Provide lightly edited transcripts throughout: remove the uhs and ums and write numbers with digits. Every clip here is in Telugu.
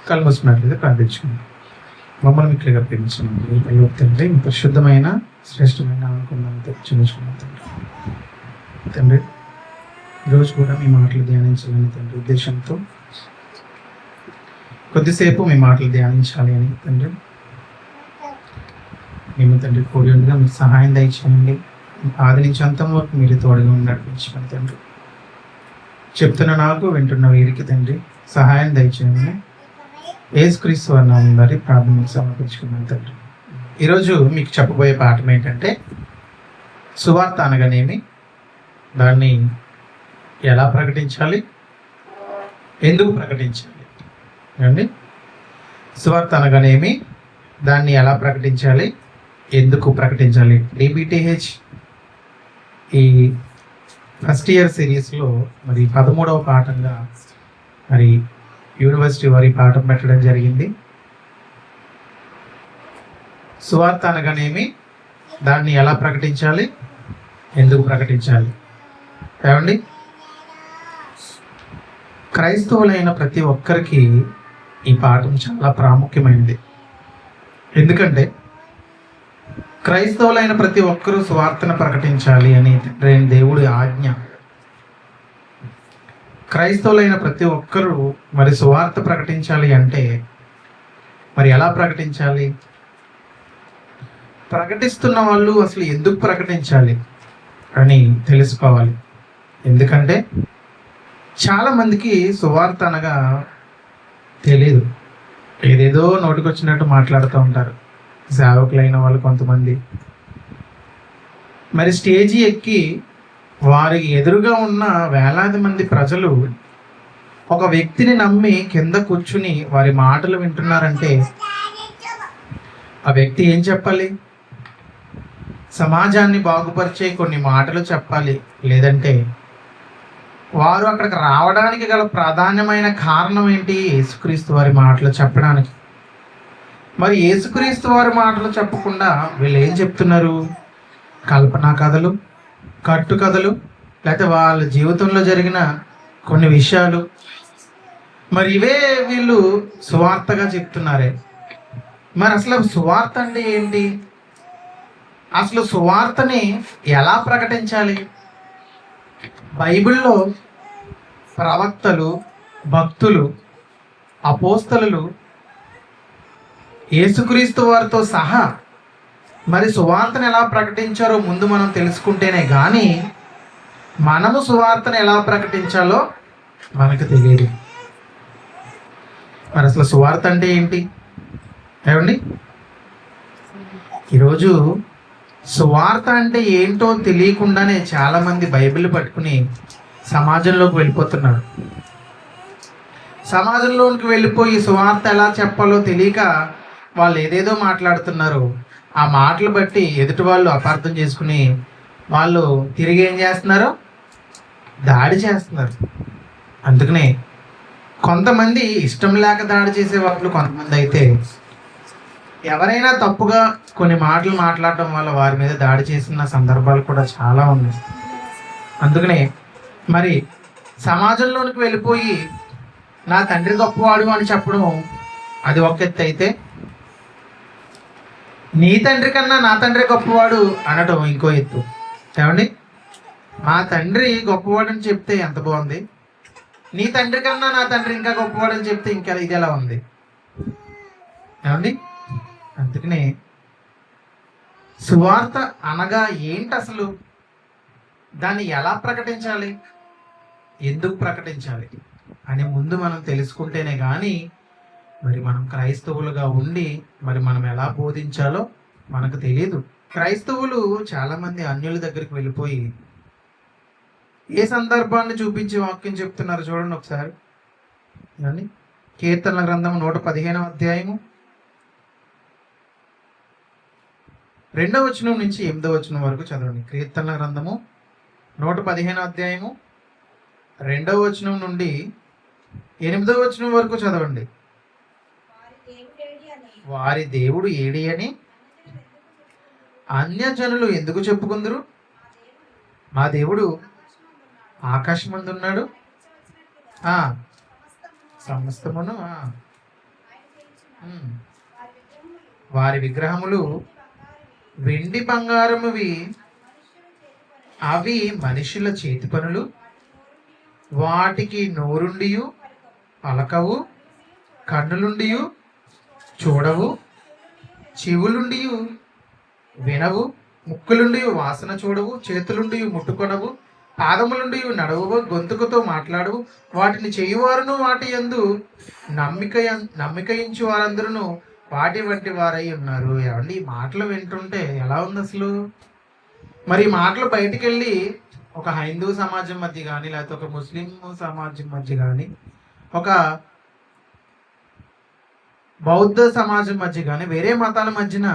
కళ్ళు మూసుకున్నట్లయితే ప్రార్థించుకుందాం. మమ్మల్ని మిక్కిలిగా ప్రేమించండి అయ్యో తండ్రి, మీ పరిశుద్ధమైన శ్రేష్టమైన అనుకున్నాను చూపించుకున్నాం తండ్రి. తండ్రి, ఈరోజు కూడా మీ మాటలు ధ్యానించాలని తండ్రి ఉద్దేశంతో కొద్దిసేపు మీ మాటలు ధ్యానించాలి అని తండ్రి మేము తండ్రి కోరి ఉండగా మీరు సహాయం దయచేయండి. ఆది నుంచి అంతం వరకు మీరు తోడుగా నడిపించమని తండ్రి. చెప్తున్న నాకు, వింటున్న వీరికి తండ్రి సహాయం దయచేయండి. యేసుక్రీస్తు వారి నామమున వారి ప్రార్థనకు సమర్పించుకున్నాను తండ్రి. ఈరోజు మీకు చెప్పబోయే పాఠం ఏంటంటే, సువార్త అనగానేమి, దాన్ని ఎలా ప్రకటించాలి, ఎందుకు ప్రకటించాలి అండి. సువార్త అనగానేమి, దాన్ని ఎలా ప్రకటించాలి, ఎందుకు ప్రకటించాలి. డిబిటిహెచ్ ఈ ఫస్ట్ ఇయర్ సిరీస్లో మరి 13వ పాఠంగా మరి యూనివర్సిటీ వారి పాఠం పెట్టడం జరిగింది. సువార్త అనగానేమి, దాన్ని ఎలా ప్రకటించాలి, ఎందుకు ప్రకటించాలి. ఏమండి, క్రైస్తవులైన ప్రతి ఒక్కరికి ఈ పాఠం చాలా ప్రాముఖ్యమైనది. ఎందుకంటే క్రైస్తవులైన ప్రతి ఒక్కరూ సువార్తను ప్రకటించాలి అని దేవుడి ఆజ్ఞ. క్రైస్తవులైన ప్రతి ఒక్కరూ మరి సువార్త ప్రకటించాలి అంటే మరి ఎలా ప్రకటించాలి, ప్రకటిస్తున్న వాళ్ళు అసలు ఎందుకు ప్రకటించాలి అని తెలుసుకోవాలి. ఎందుకంటే చాలామందికి సువార్త అనగా తెలియదు. ఏదేదో నోటికొచ్చినట్టు మాట్లాడుతూ ఉంటారు సేవకులైన వాళ్ళు కొంతమంది. మరి స్టేజీ ఎక్కి వారికి ఎదురుగా ఉన్న వేలాది మంది ప్రజలు ఒక వ్యక్తిని నమ్మి కింద కూర్చుని వారి మాటలు వింటున్నారంటే ఆ వ్యక్తి ఏం చెప్పాలి? సమాజాన్ని బాగుపరిచే కొన్ని మాటలు చెప్పాలి. లేదంటే వారు అక్కడికి రావడానికి గల ప్రాధాన్యమైన కారణం ఏంటి? యేసుక్రీస్తు వారి మాటలు చెప్పడానికి. మరి యేసుక్రీస్తు వారి మాటలు చెప్పకుండా వీళ్ళు ఏం చెప్తున్నారు? కల్పనా కథలు, కట్టు కథలు, లేకపోతే వాళ్ళ జీవితంలో జరిగిన కొన్ని విషయాలు. మరి ఇవే వీళ్ళు సువార్తగా చెప్తున్నారే. మరి అసలు సువార్త అంటే ఏంటి? అసలు సువార్తని ఎలా ప్రకటించాలి? బైబిల్లో ప్రవక్తలు, భక్తులు, అపోస్తలులు యేసుక్రీస్తు వారితో సహా మరి సువార్తను ఎలా ప్రకటించారో ముందు మనం తెలుసుకుంటేనే కానీ మనము సువార్తను ఎలా ప్రకటించాలో మనకు తెలియదు. మరి అసలు సువార్త అంటే ఏంటి? ఏమండి, ఈరోజు సువార్త అంటే ఏంటో తెలియకుండానే చాలామంది బైబిల్ పట్టుకుని సమాజంలోకి వెళ్ళిపోతున్నారు. సమాజంలోకి వెళ్ళిపోయి సువార్త ఎలా చెప్పాలో తెలియక వాళ్ళు ఏదేదో మాట్లాడుతున్నారు. ఆ మాటలు బట్టి ఎదుటి వాళ్ళు అపార్థం చేసుకుని వాళ్ళు తిరిగి ఏం చేస్తున్నారు? దాడి చేస్తున్నారు. అందుకనే కొంతమంది ఇష్టం లేక దాడి చేసే వాళ్ళు, కొంతమంది అయితే ఎవరైనా తప్పుగా కొన్ని మాటలు మాట్లాడటం వల్ల వారి మీద దాడి చేసిన సందర్భాలు కూడా చాలా ఉన్నాయి. అందుకనే మరి సమాజంలోనికి వెళ్ళిపోయి నా తండ్రి గొప్పవాడు అని చెప్పడం అది ఒక ఎత్తు అయితే, నీ తండ్రి కన్నా నా తండ్రి గొప్పవాడు అనడం ఇంకో ఎత్తు. ఏమండి, మా తండ్రి గొప్పవాడు అని చెప్తే ఎంత బాగుంది, నీ తండ్రి కన్నా నా తండ్రి ఇంకా గొప్పవాడు అని చెప్తే ఇంకా ఇది ఎలా ఉంది. ఏమండి, అందుకనే సువార్త అనగా ఏంటి అసలు, దాన్ని ఎలా ప్రకటించాలి, ఎందుకు ప్రకటించాలి అని ముందు మనం తెలుసుకుంటేనే కానీ మరి మనం క్రైస్తవులుగా ఉండి మరి మనం ఎలా బోధించాలో మనకు తెలియదు. క్రైస్తవులు చాలామంది అన్యుల దగ్గరికి వెళ్ళిపోయి ఏ సందర్భాన్ని చూపించి వాక్యం చెప్తున్నారు చూడండి ఒకసారి. ఏమండి, కీర్తనల గ్రంథం 115వ అధ్యాయము 2వ వచనం నుంచి 8వ వచనం వరకు చదవండి. కీర్తనల గ్రంథము 115వ అధ్యాయము 2వ వచనం నుండి 8వ వచనం వరకు చదవండి. వారి దేవుడు ఏడి అని అన్యజనులు ఎందుకు చెప్పుకుందరు? మా దేవుడు ఆకాశమందు ఉన్నాడు, సమస్తమును ఉమ్. వారి విగ్రహములు వెండి బంగారమువి, అవి మనుషుల చేతి పనులు, వాటికి నోరుండియు పలకవు, కన్నులుండియు చూడవు, చెవులుండియు వినవు, ముక్కులుండి వాసన చూడవు, చేతులుండి ముట్టుకొనవు, పాదములుండి నడవవు, గొంతుకుతో మాట్లాడవు. వాటిని చేయువారును వాటి యందు నమ్మికయించు వారందరూ వాటి వంటి వారై ఉన్నారు. ఏమండి ఈ మాటలు వింటుంటే ఎలా ఉంది అసలు? మరి ఈ మాటలు బయటికి వెళ్ళి ఒక హైందూ సమాజం మధ్య కానీ, లేకపోతే ఒక ముస్లిం సమాజం మధ్య కానీ, ఒక బౌద్ధ సమాజం మధ్య కానీ, వేరే మతాల మధ్యన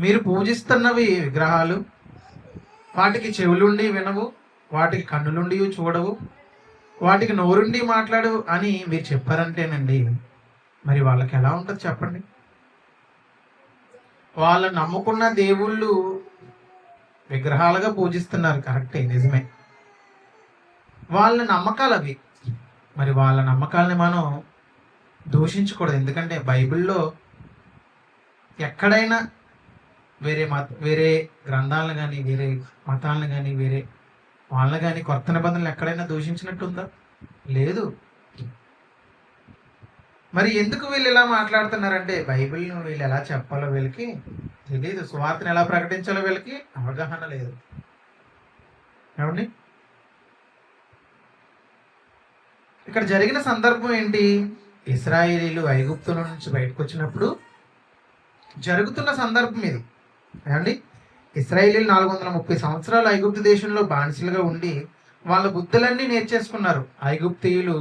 మీరు పూజిస్తున్నవి విగ్రహాలు, వాటికి చెవులుండి వినవు, వాటికి కన్నులుండి చూడవు, వాటికి నోరుండి మాట్లాడు అని మీరు చెప్పారంటేనండి, మరి వాళ్ళకి ఎలా ఉంటుంది చెప్పండి? వాళ్ళు నమ్ముకున్న దేవుళ్ళు విగ్రహాలుగా పూజిస్తున్నారు, కరెక్టే, నిజమే. వాళ్ళ నమ్మకాలు అవి. మరి వాళ్ళ నమ్మకాలని మనం దూషించకూడదు. ఎందుకంటే బైబిల్లో ఎక్కడైనా వేరే గ్రంథాలను కానీ, వేరే మతాలను కానీ, వేరే వాళ్ళని కానీ కొత్త నిబంధనలు ఎక్కడైనా దూషించినట్టుందా? లేదు. మరి ఎందుకు వీళ్ళు ఇలా మాట్లాడుతున్నారంటే బైబిల్ను వీళ్ళు ఎలా చెప్పాలో వీళ్ళకి తెలియదు. సువార్తను ఎలా ప్రకటించాలో వీళ్ళకి అవగాహన లేదు. ఏమండి ఇక్కడ జరిగిన సందర్భం ఏంటి? ఇశ్రాయేలీలు ఐగుప్తు నుంచి బయటకు వచ్చినప్పుడు జరుగుతున్న సందర్భం ఇది. ఏమండి ఇశ్రాయేలీలు 430 సంవత్సరాలు ఐగుప్తు దేశంలో బానిసలుగా ఉండి వాళ్ళ బుద్ధులన్నీ నేర్చేసుకున్నారు. ఐగుప్తీయులు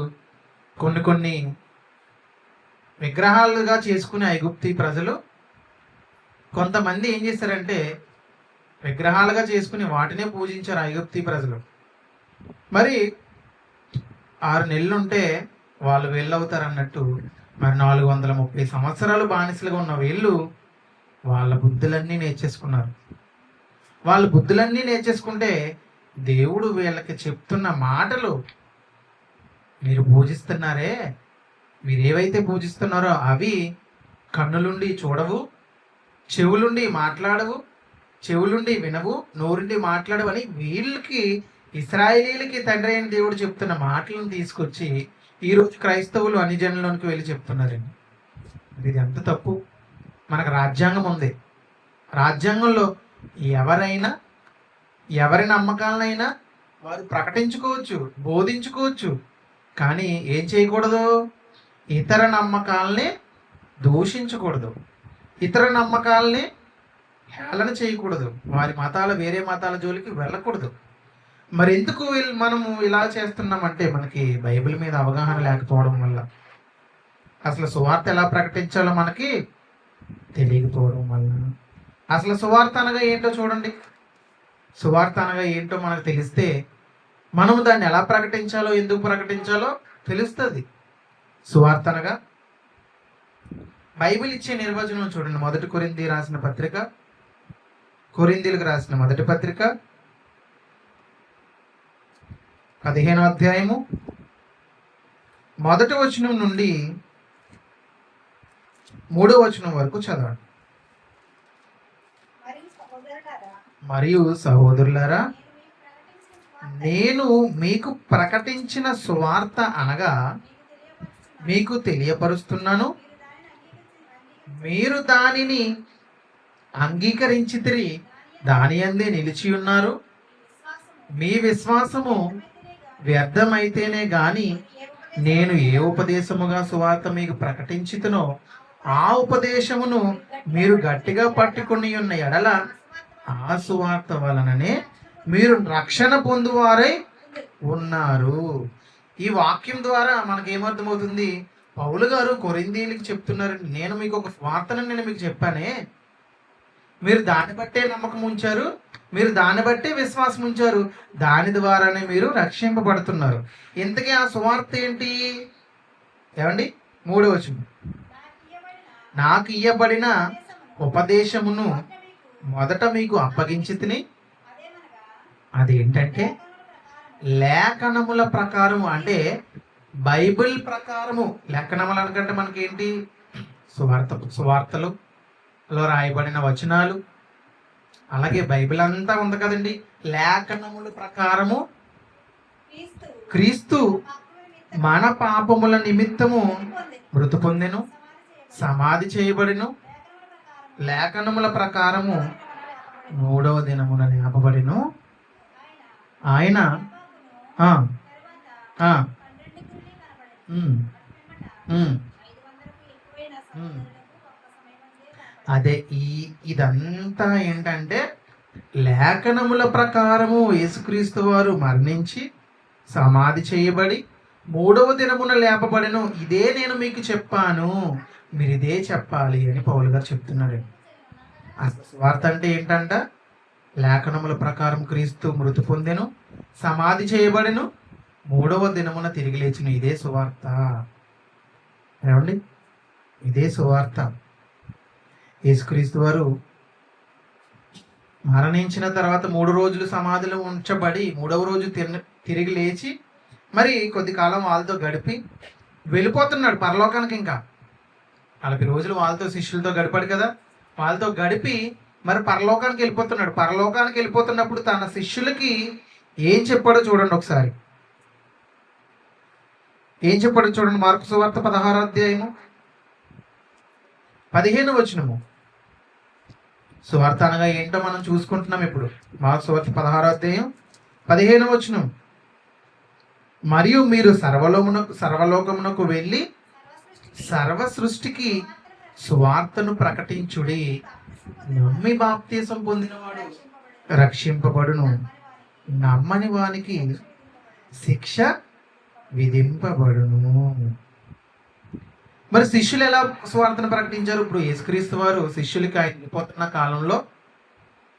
కొన్ని విగ్రహాలుగా చేసుకునే ఐగుప్తీ ప్రజలు కొంతమంది ఏం చేశారంటే విగ్రహాలుగా చేసుకుని వాటినే పూజించారు ఐగుప్తీ ప్రజలు. మరి 6 నెలలు ఉంటే వాళ్ళు వెళ్ళవుతారు అన్నట్టు మరి 430 సంవత్సరాలు బానిసలుగా ఉన్న వీళ్ళు వాళ్ళ బుద్ధులన్నీ నేర్చేసుకున్నారు. వాళ్ళ బుద్ధులన్నీ నేర్చేసుకుంటే దేవుడు వీళ్ళకి చెప్తున్న మాటలు, మీరు పూజిస్తున్నారే, మీరు ఏవైతే పూజిస్తున్నారో అవి కన్నులుండి చూడవు, చెవులుండి మాట్లాడవు, చెవులుండి వినవు, నోరుండి మాట్లాడవు అని వీళ్ళకి, ఇశ్రాయేలీలకి తండ్రి అయిన దేవుడు చెప్తున్న మాటలను తీసుకొచ్చి ఈరోజు క్రైస్తవులు అన్ని జనుల్లోనికి వెళ్ళి చెప్తున్నారండి. ఇది ఎంత తప్పు. మనకు రాజ్యాంగం ఉంది. రాజ్యాంగంలో ఎవరైనా ఎవరి నమ్మకాలనైనా వారు ప్రకటించుకోవచ్చు, బోధించుకోవచ్చు. కానీ ఏం చేయకూడదు? ఇతర నమ్మకాలని దూషించకూడదు, ఇతర నమ్మకాలని హేళన చేయకూడదు, వారి వేరే మతాల జోలికి వెళ్ళకూడదు. మరి ఎందుకు మనము ఇలా చేస్తున్నామంటే మనకి బైబిల్ మీద అవగాహన లేకపోవడం వల్ల, అసలు సువార్త ఎలా ప్రకటించాలో మనకి తెలియకపోవడం వల్ల. అసలు సువార్త అనగా ఏంటో చూడండి. సువార్త అనగా ఏంటో మనకు తెలిస్తే మనము దాన్ని ఎలా ప్రకటించాలో, ఎందుకు ప్రకటించాలో తెలుస్తుంది. సువార్త అనగా బైబిల్ ఇచ్చే నిర్వచనం చూడండి. 1 కొరింథీ రాసిన పత్రిక, కొరింథీలకు రాసిన 1 పత్రిక 15వ అధ్యాయము 1వ వచనం నుండి 3వ వచనం వరకు చదవండి. మరియు సహోదరులారా, నేను మీకు ప్రకటించిన సువార్త అనగా మీకు తెలియపరుస్తున్నాను, మీరు దానిని అంగీకరించితిరి, దాని యందే నిలిచి ఉన్నారు. మీ విశ్వాసము వ్యర్థమైతేనే గాని నేను ఏ ఉపదేశముగా సువార్త మీకు ప్రకటించితునో ఆ ఉపదేశమును మీరు గట్టిగా పట్టుకుని ఉన్న ఎడల ఆ సువార్త వలననే మీరు రక్షణ పొందువారై ఉన్నారు. ఈ వాక్యం ద్వారా మనకేమర్థమవుతుంది? పౌలు గారు కొరింథీయులకు చెప్తున్నారు, నేను మీకు ఒక వార్తను మీకు చెప్పానే, మీరు దాన్ని బట్టే నమ్మకం ఉంచారు, మీరు దాన్ని బట్టే విశ్వాసం ఉంచారు, దాని ద్వారానే మీరు రక్షింపబడుతున్నారు. ఇంతకీ ఆ సువార్త ఏంటి? ఏమండి 3వ వచనం, నాకు ఇయ్యబడిన ఉపదేశమును మొదట మీకు అప్పగించి తిని, అదేంటంటే లేఖనముల ప్రకారం, అంటే బైబిల్ ప్రకారము లేఖనములు అనుకంటే మనకేంటి సువార్తలో రాయబడిన వచనాలు, అలాగే బైబిల్ అంతా ఉంది కదండి. లేఖనముల ప్రకారము క్రీస్తు మన పాపముల నిమిత్తము మృతి పొందెను, సమాధి చేయబడిను, లేఖనముల ప్రకారము 3వ దినమున లేపబడిను. ఆయన అదే ఇదంతా ఏంటంటే లేఖనముల ప్రకారము యేసుక్రీస్తు వారు మరణించి సమాధి చేయబడి 3వ దినమున లేపబడెను. ఇదే నేను మీకు చెప్పాను, మీరు ఇదే చెప్పాలి అని పౌలు గారు చెప్తున్నారు. అసలు సువార్త అంటే ఏంటంట? లేఖనముల ప్రకారం క్రీస్తు మృతి పొందెను, సమాధి చేయబడెను, 3వ దినమున తిరిగి లేచిన. ఇదే సువార్త. ఏమండి? ఇదే సువార్త. యేసుక్రీస్తు వారు మరణించిన తర్వాత 3 రోజులు సమాధిలో ఉంచబడి 3వ రోజు తిరిగి లేచి మరి కొద్ది కాలం వాళ్ళతో గడిపి వెళ్ళిపోతున్నాడు పరలోకానికి. ఇంకా 40 రోజులు వాళ్ళతో శిష్యులతో గడిపాడు కదా, వాళ్ళతో గడిపి మరి పరలోకానికి వెళ్ళిపోతున్నాడు. పరలోకానికి వెళ్ళిపోతున్నప్పుడు తన శిష్యులకి ఏం చెప్పాడో చూడండి ఒకసారి. ఏం చెప్పాడో చూడండి. మార్కు సువార్త 16వ అధ్యాయము 15వ వచనము. సువార్త అనగా ఏంటో మనం చూసుకుంటున్నాం ఇప్పుడు. మార్కు సువార్త 16వ అధ్యాయం 15వ వచనం. మరియు మీరు సర్వలోకమునకు వెళ్ళి సర్వ సృష్టికి సువార్తను ప్రకటించుడి. నమ్మి బాప్తీసం పొందినవాడు రక్షింపబడును, నమ్మని వానికి శిక్ష విధింపబడును. మరి శిష్యులు ఎలా సువార్తను ప్రకటించారు? ఇప్పుడు యేసుక్రీస్తు వారు శిష్యులకి ఆయన వెళ్ళిపోతున్న కాలంలో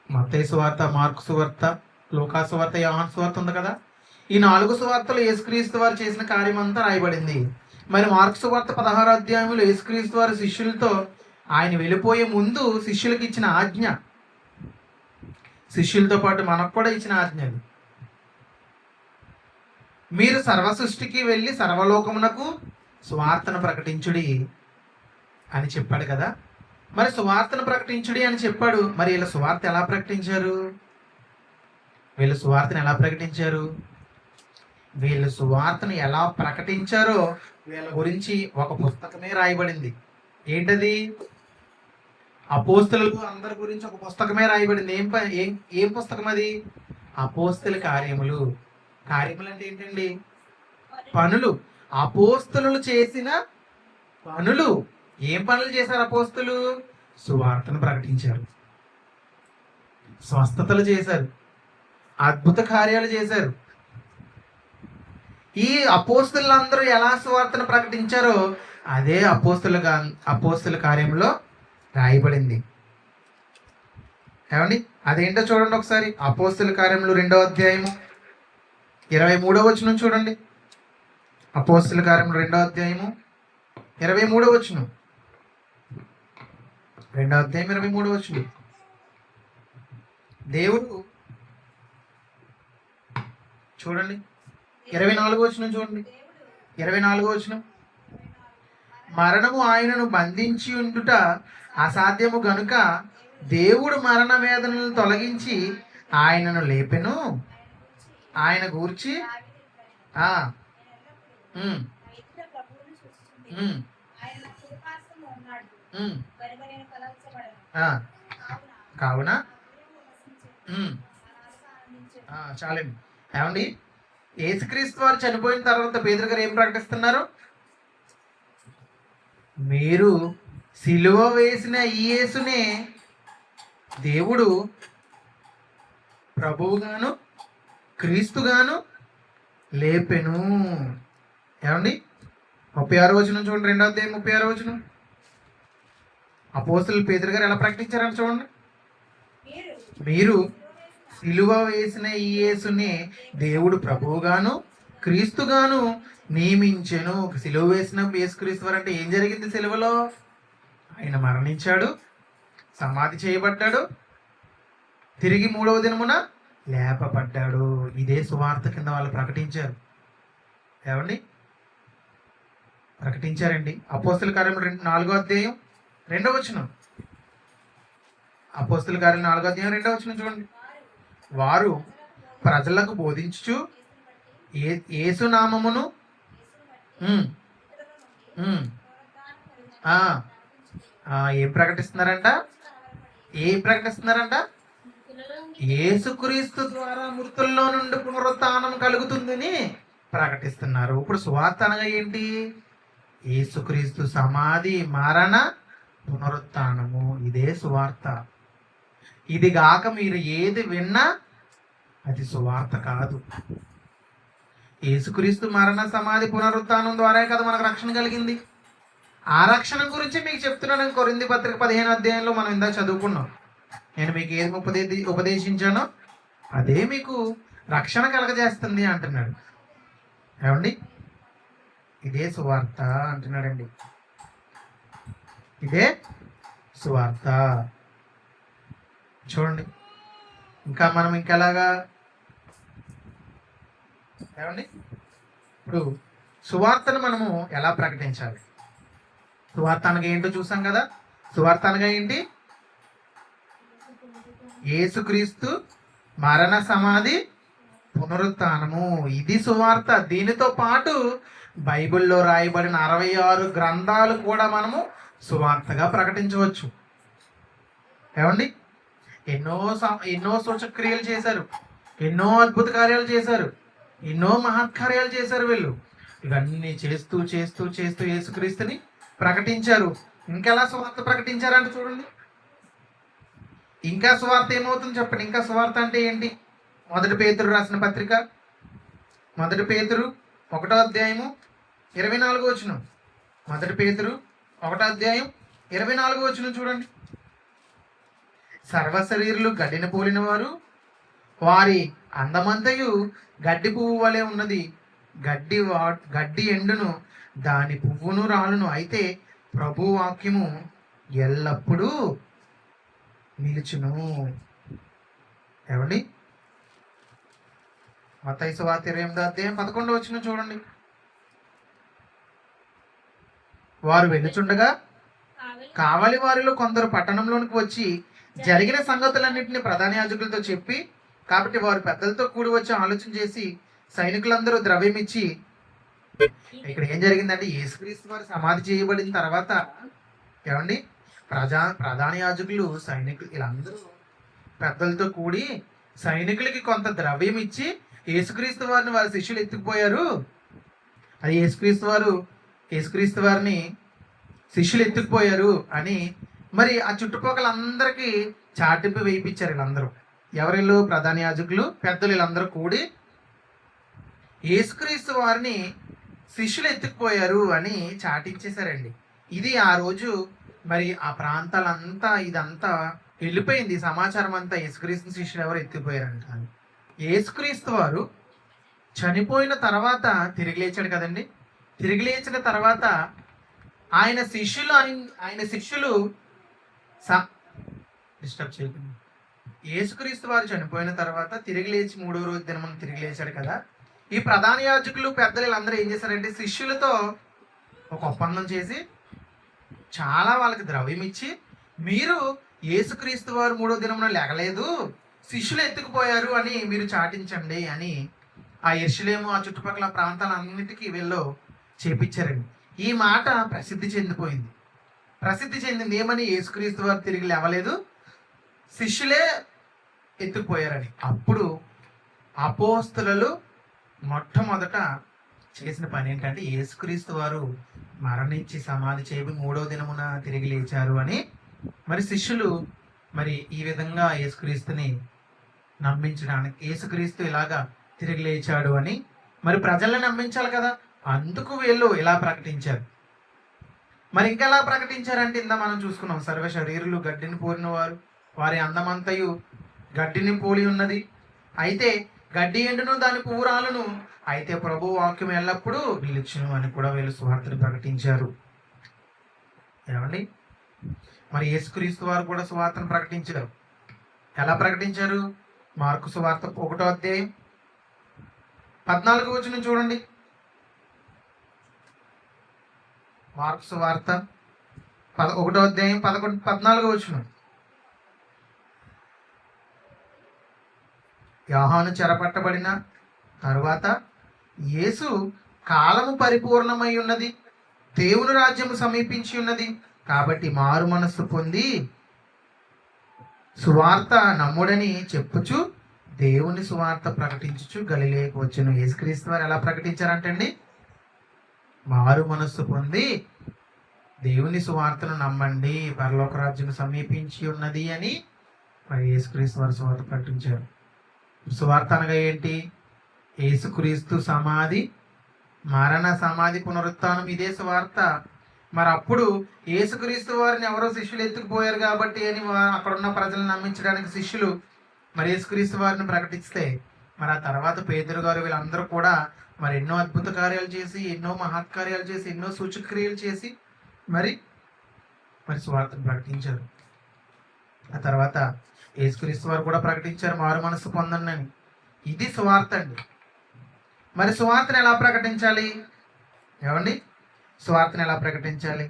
మత్తయి సువార్త, మార్కు సువార్త, లూకా సువార్త, యోహాను సువార్త ఉంది కదా. ఈ 4 సువార్తలు యేసుక్రీస్తు వారు చేసిన కార్యం అంతా రాయబడింది. మరి మార్కు సువార్త 16వ అధ్యాయంలో యేసుక్రీస్తు వారు శిష్యులతో ఆయన వెళ్ళిపోయే ముందు శిష్యులకు ఇచ్చిన ఆజ్ఞ, శిష్యులతో పాటు మనకు కూడా ఇచ్చిన ఆజ్ఞలు. మీరు సర్వ సృష్టికి వెళ్ళి సర్వలోకమునకు సువార్తను ప్రకటించుడి అని చెప్పాడు కదా. మరి సువార్తను ప్రకటించుడి అని చెప్పాడు. మరి వీళ్ళ సువార్త ఎలా ప్రకటించారు? వీళ్ళు సువార్తను ఎలా ప్రకటించారు? వీళ్ళు సువార్తను ఎలా ప్రకటించారో వీళ్ళ గురించి ఒక పుస్తకమే రాయబడింది. ఏంటది? అపోస్తలులు అందరి గురించి ఒక పుస్తకమే రాయబడింది. ఏం పుస్తకం అది? అపోస్తల కార్యములు. కార్యములు అంటే ఏంటండి? పనులు. అపోస్తలులు చేసిన పనులు. ఏం పనులు చేశారు అపోస్తలు? సువార్తను ప్రకటించారు, స్వస్థతలు చేశారు, అద్భుత కార్యాలు చేశారు. ఈ అపోస్తలులందరూ ఎలా సువార్తను ప్రకటించారో అదే అపోస్తల కార్యంలో రాయబడింది. ఏమండి? అదేంటో చూడండి ఒకసారి. అపోస్తల కార్యములు 2వ అధ్యాయము 23వ వచనం చూడండి. అపోస్తల కార్యములు 2వ అధ్యాయము 23వ వచనం. 2వ అధ్యాయం 23వ వచనం. దేవుడు చూడండి 24వ వచనం చూడండి. 24వ వచనం. మరణము ఆయనను బంధించి ఉండుట అసాధ్యము గనుక దేవుడు మరణ వేదనలను తొలగించి ఆయనను లేపెను. ఆయన గూర్చి కావున చాలండి. ఏమండి? యేసుక్రీస్తు వారు చనిపోయిన తర్వాత పేతురు గారు ఏం ప్రకటిస్తున్నారు? మీరు సిలువ వేసిన ఈ యేసునే దేవుడు ప్రభువుగాను క్రీస్తుగాను లేపెను. ఏమండి? 36వ వచనం చూడండి. 2వ అధ్యాయం 36వ వచనం. అపోస్తలులు పేతురు గారు ఎలా ప్రకటించారని చూడండి. మీరు సిలువ వేసిన ఈ యేసునే దేవుడు ప్రభువుగాను క్రీస్తుగాను నియమించెను. సిలువ వేసిన యేసుక్రీస్తు వారు అంటే ఏం జరిగింది? సిలువలో ఆయన మరణించాడు, సమాధి చేయబడ్డాడు, తిరిగి 3వ దినమున లేపబడ్డాడు. ఇదే సువార్త కింద వాళ్ళు ప్రకటించారు. ఏమండి? ప్రకటించారండి. అపోస్తుల కార్యములు 4వ అధ్యాయం 2వ వచనం. అపోస్తుల కార్యం 4వ అధ్యాయం 2వ వచనం చూడండి. వారు ప్రజలకు బోధించుచు యేసు నామమును ఉమ్, ఉమ్, ఆ, ఏం ప్రకటిస్తున్నారంట? ఏం ప్రకటిస్తున్నారంట? యేసుక్రీస్తు ద్వారా మృతుల్లో నుండి పునరుత్థానం కలుగుతుందని ప్రకటిస్తున్నారు. ఇప్పుడు సువార్త అనగా ఏంటి? యేసుక్రీస్తు సమాధి, మరణ, పునరుత్థానము. ఇదే సువార్త. ఇది గాక మీరు ఏది విన్నా అది సువార్త కాదు. యేసుక్రీస్తు మరణ, సమాధి, పునరుత్థానం ద్వారా కదా మనకు రక్షణ కలిగింది. ఆ రక్షణ గురించి మీకు చెప్తున్నాను. కొరింథీ పత్రిక 15వ అధ్యాయంలో మనం ఇందాక చదువుకున్నాం. నేను మీకు ఏది ఉపదేశించానో అదే మీకు రక్షణ కలగజేస్తుంది అంటున్నాడు. ఏమండి? ఇదే సువార్త అంటున్నాడండి. ఇదే సువార్త. చూడండి, ఇంకా మనం ఇంకెలాగా ఏమండి? ఇప్పుడు సువార్తను మనము ఎలా ప్రకటించాలి? సువార్త అనగా ఏంటో చూసాం కదా. సువార్త అనగా ఏంటి? యేసుక్రీస్తు మరణ, సమాధి, పునరుత్థానము. ఇది సువార్త. దీనితో పాటు బైబిల్లో రాయబడిన 66 గ్రంథాలు కూడా మనము సువార్తగా ప్రకటించవచ్చు. ఏమండి? ఎన్నో సూచక్రియలు చేశారు, ఎన్నో అద్భుత కార్యాలు చేశారు, ఎన్నో మహత్కార్యాలు చేశారు వీళ్ళు. ఇవన్నీ చేస్తూ చేస్తూ చేస్తూ యేసుక్రీస్తుని ప్రకటించారు. ఇంకెలా సువార్త ప్రకటించారంటే చూడండి. ఇంకా సువార్త ఏమవుతుంది చెప్పండి? ఇంకా సువార్త అంటే ఏంటి? 1 పేతురు రాసిన పత్రిక, 1 పేతురు 1వ అధ్యాయము 24వ వచనం. 1 పేతురు 1వ అధ్యాయం 24వ వచనం చూడండి. సర్వశరీరులు గడ్డిని పోలిన వారు, వారి అందమంతయు గడ్డి పువ్వు వలె ఉన్నది. గడ్డి ఎండును, దాని పువ్వును రాలును. అయితే ప్రభు వాక్యము ఎల్లప్పుడూ నిలుచును. ఏమండి? మత్తయి సువార్త 28వ అధ్యాయం 11వ వచనం చూడండి. వారు వెళ్ళుచుండగా కావలి వారిలో కొందరు పట్టణంలోనికి వచ్చి జరిగిన సంగతులన్నింటినీ ప్రధాన యాజకులతో చెప్పి, కాబట్టి వారు పెద్దలతో కూడి వచ్చి ఆలోచన చేసి సైనికులందరూ ద్రవ్యం ఇచ్చి, ఇక్కడ ఏం జరిగిందంటే యేసుక్రీస్తు వారు సమాధి చేయబడిన తర్వాత ఏమండి, ప్రధాన యాజకులు, సైనికులు వీళ్ళందరూ పెద్దలతో కూడి సైనికులకి కొంత ద్రవ్యం ఇచ్చి యేసుక్రీస్తు వారిని వారి శిష్యులు ఎత్తుకుపోయారు. అది యేసుక్రీస్తు వారిని శిష్యులు ఎత్తుకుపోయారు అని మరి ఆ చుట్టుపక్కల అందరికీ చాటింపు వేయించారు. వీళ్ళందరూ ఎవరిలో? ప్రధాన యాజకులు, పెద్దలు వీళ్ళందరూ కూడి యేసుక్రీస్తు వారిని శిష్యులు ఎత్తుకుపోయారు అని చాటించేశారండి. ఇది ఆ రోజు మరి ఆ ప్రాంతాలంతా ఇదంతా వెళ్ళిపోయింది. సమాచారం అంతా యేసుక్రీస్తు శిష్యులు ఎవరు ఎత్తుకుపోయారంట. యేసుక్రీస్తు వారు చనిపోయిన తర్వాత తిరిగి లేచాడు కదండి. తిరిగి లేచిన తర్వాత ఆయన శిష్యులు డిస్టర్బ్ చేయకుండా, యేసుక్రీస్తు వారు చనిపోయిన తర్వాత తిరిగి లేచి 3వ రోజు దినం తిరిగి లేచాడు కదా. ఈ ప్రధాన యాజకులు, పెద్దలు వీళ్ళందరూ ఏం చేశారంటే శిష్యులతో ఒక ఒప్పందం చేసి చాలా వాళ్ళకి ద్రవ్యం ఇచ్చి, మీరు యేసుక్రీస్తు వారు 3వ దినమున లేగలేదు, శిష్యులు ఎత్తుకుపోయారు అని మీరు చాటించండి అని ఆ యెరూషలేము ఆ చుట్టుపక్కల ప్రాంతాలన్నిటికీ వీళ్ళు చేపించారండి. ఈ మాట ప్రసిద్ధి చెందింది. ఏమని? యేసుక్రీస్తు వారు తిరిగి లేవలేదు, శిష్యులే ఎత్తుకుపోయారని. అప్పుడు అపోస్తలులు మొట్టమొదట చేసిన పని ఏంటంటే యేసుక్రీస్తు వారు మరణించి సమాధి చేయబడి 3వ దినమున తిరిగి లేచారు అని మరి శిష్యులు మరి ఈ విధంగా యేసుక్రీస్తుని నమ్మించడానికి, యేసుక్రీస్తు ఇలాగా తిరిగి లేచాడు అని మరి ప్రజల్ని నమ్మించాలి కదా. అందుకు వీళ్ళు ఇలా ప్రకటించారు. మరి ఇంకా ఎలా ప్రకటించారంటే ఇందా మనం చూసుకున్నాం. సర్వ శరీరులు గడ్డిని పోలిన వారు, వారి అందమంతయు గడ్డిని పోలి ఉన్నది. అయితే గడ్డి ఎండును, దాని పువ్వురాలను. అయితే ప్రభు వాక్యం ఎల్లప్పుడూ నిలుచును అని కూడా వీళ్ళు సువార్తను ప్రకటించారు. ఏమండి? మరి యేసుక్రీస్తు వారు కూడా సువార్తను ప్రకటించారు. ఎలా ప్రకటించారు? మార్కు సువార్త 1వ అధ్యాయం 14వ వచనం చూడండి. మార్కు సువార్త 1వ అధ్యాయం 14 వచనం. యోహాను చెరపట్టబడిన తరువాత యేసు కాలము పరిపూర్ణమై ఉన్నది, దేవుని రాజ్యము సమీపించి ఉన్నది, కాబట్టి మారు మనస్సు పొంది సువార్త నమ్ముడని చెప్పుచు దేవుని సువార్త ప్రకటించుచు గలిలేకి వచ్చెను. యేసుక్రీస్తు వారు ఎలా ప్రకటించారంటండి? మారు మనస్సు పొంది దేవుని సువార్తను నమ్మండి, పరలోక రాజ్యం సమీపించి ఉన్నది అని మరి యేసుక్రీస్తు వారు సువార్త ప్రకటించారు. సువార్త అనగా ఏంటి? యేసుక్రీస్తు సమాధి, మరణ, సమాధి, పునరుత్థానం, ఇదే సువార్త. మరి అప్పుడు యేసుక్రీస్తు వారిని ఎవరో శిష్యులు ఎత్తుకుపోయారు కాబట్టి అని అక్కడున్న ప్రజలను నమ్మించడానికి శిష్యులు మరి యేసుక్రీస్తు వారిని ప్రకటిస్తే, మరి ఆ తర్వాత పేతురు గారు వీళ్ళందరూ కూడా మరి ఎన్నో అద్భుత కార్యాలు చేసి, ఎన్నో మహత్కార్యాలు చేసి, ఎన్నో సూచక్రియలు చేసి మరి సువార్తను ప్రకటించారు. ఆ తర్వాత యేసుక్రీస్తు వారు కూడా ప్రకటించారు, మారు మనసు పొందండి అని. ఇది సువార్త అండి. మరి సువార్తను ఎలా ప్రకటించాలి? ఏమండి, సువార్తను ఎలా ప్రకటించాలి?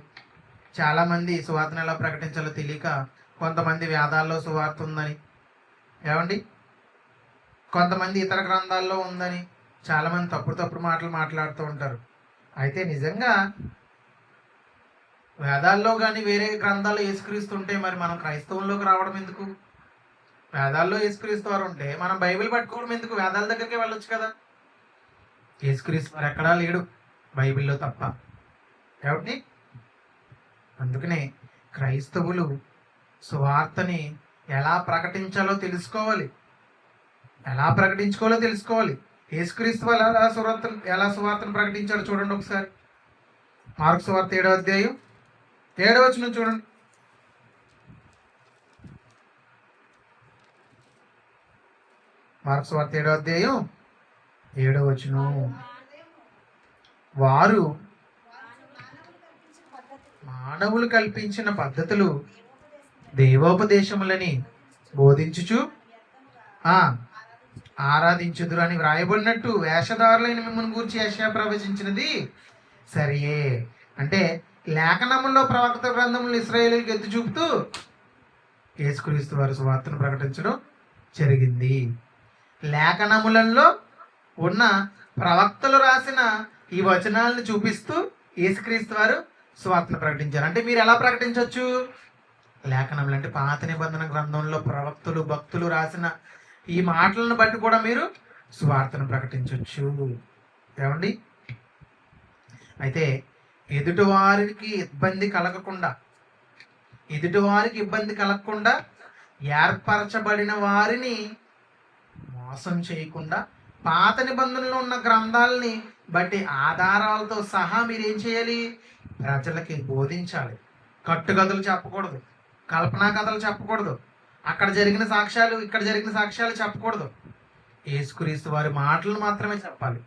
చాలామంది సువార్తను ఎలా ప్రకటించాలో తెలియక కొంతమంది వేదాల్లో సువార్త ఉందని, ఏమండి, కొంతమంది ఇతర గ్రంథాల్లో ఉందని చాలామంది తప్పుడు మాటలు మాట్లాడుతూ ఉంటారు. అయితే నిజంగా వేదాల్లో కానీ వేరే గ్రంథాల్లో యేసుక్రీస్తుంటే మరి మనం క్రైస్తవంలోకి రావడం ఎందుకు? వేదాల్లో యేసుక్రీస్తు వారు ఉంటే మనం బైబిల్ పట్టుకోవడం ఎందుకు? వేదాల దగ్గరికి వెళ్ళొచ్చు కదా. యేసుక్రీస్తు వారు ఎక్కడా లేడు బైబిల్లో తప్ప. ఏమిటి? అందుకనే క్రైస్తవులు సువార్తని ఎలా ప్రకటించాలో తెలుసుకోవాలి, ఎలా ప్రకటించుకోవాలో తెలుసుకోవాలి. యేసుక్రీస్తు వారు ఎలా సువార్తను ప్రకటించారో చూడండి ఒకసారి. మార్కు సువార్త 7వ అధ్యాయం 7వ వచనం చూడండి. మార్కు సువార్త 7వ అధ్యాయం 7వ వచనం. వారు మానవులు కల్పించిన పద్ధతులు దేవోపదేశములని బోధించుచు ఆరాధించుదురు అని వ్రాయబడినట్టు వేషధారులైన మిమ్మల్ని గూర్చి యెషయా ప్రవచించినది సరియే. అంటే లేఖనములో ప్రవక్త గ్రంథములు ఇశ్రాయేలుకి ఎత్తి చూపుతూ యేసుక్రీస్తు వారి సువార్తను ప్రకటించడం జరిగింది. లేఖనములలో ఉన్న ప్రవక్తలు రాసిన ఈ వచనాలను చూపిస్తూ యేసుక్రీస్తు వారు సువార్తను ప్రకటించారు. అంటే మీరు ఎలా ప్రకటించవచ్చు? లేఖనములు అంటే పాత నిబంధన గ్రంథంలో ప్రవక్తలు, భక్తులు రాసిన ఈ మాటలను బట్టి కూడా మీరు సువార్తను ప్రకటించవచ్చు. ఏమండి? అయితే ఎదుటివారికి ఇబ్బంది కలగకుండా ఏర్పరచబడిన వారిని మోసం చేయకుండా పాత నిబంధనలో ఉన్న గ్రంథాలని బట్టి ఆధారాలతో సహా మీరేం చేయాలి? ప్రజలకి బోధించాలి. కట్టుకథలు చెప్పకూడదు, కల్పనా కథలు చెప్పకూడదు, అక్కడ జరిగిన సాక్ష్యాలు ఇక్కడ జరిగిన సాక్ష్యాలు చెప్పకూడదు. యేసుక్రీస్తు వారి మాటలు మాత్రమే చెప్పాలి.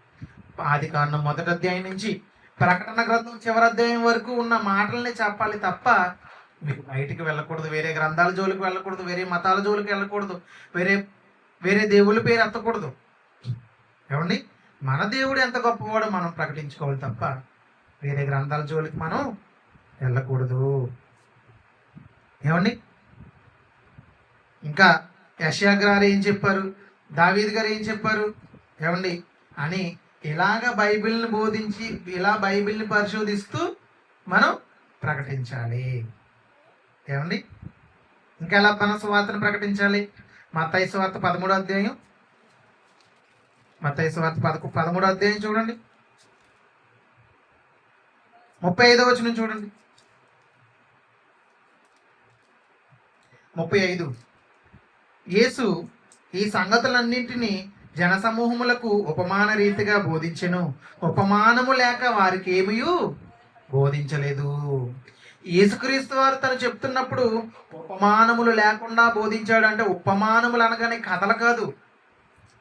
ఆదికాండం 1వ అధ్యాయం నుంచి ప్రకటన గ్రంథం చివరి అధ్యాయం వరకు ఉన్న మాటలనే చెప్పాలి తప్ప మీకు బయటికి వెళ్ళకూడదు, వేరే గ్రంథాల జోలికి వెళ్ళకూడదు, వేరే మతాల జోలికి వెళ్ళకూడదు, వేరే దేవుళ్ళ పేరు ఎత్తకూడదు. ఏమండి? మన దేవుడు ఎంత గొప్పవాడో మనం ప్రకటించుకోవాలి తప్ప వేరే గ్రంథాల జోలికి మనం వెళ్ళకూడదు. ఏమండి? ఇంకా యెషయా గారు ఏం చెప్పారు, దావీదు గారు ఏం చెప్పారు, ఏమండి అని ఇలాగ బైబిల్ని బోధించి ఇలా బైబిల్ని పరిశోధిస్తూ మనం ప్రకటించాలి. ఏమండి? ఇంకా ఎలా మన సువార్తను ప్రకటించాలి? మత్తయి సువార్త 13వ అధ్యాయం, మత్తయి సువార్త 13వ అధ్యాయం చూడండి, 35వ వచనం చూడండి. 35. యేసు ఈ సంగతులన్నింటినీ జనసమూహములకు ఉపమాన రీతిగా బోధించెను, ఉపమానము లేక వారికి ఏమీ బోధించలేదు. యేసుక్రీస్తు వారు తను చెప్తున్నప్పుడు ఉపమానములు లేకుండా బోధించాడు. అంటే ఉపమానములు అనగానే కథలు కాదు.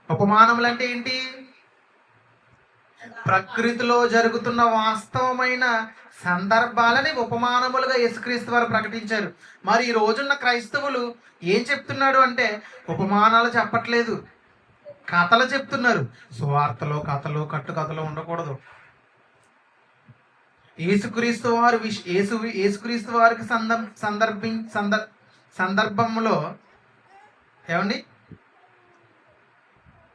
ఉపమానములు అంటే ఏంటి? ప్రకృతిలో జరుగుతున్న వాస్తవమైన సందర్భాలని ఉపమానములుగా యేసుక్రీస్తు వారు ప్రకటించారు. మరి ఈ రోజున్న క్రైస్తవులు ఏం చెప్తున్నాడు అంటే ఉపమానాలు చెప్పట్లేదు, కథలు చెప్తున్నారు. సువార్తలో కథలు, కట్టుకథలు ఉండకూడదు. యేసుక్రీస్తు వారు యేసుక్రీస్తు వారికి సందర్భంలో ఏమండి,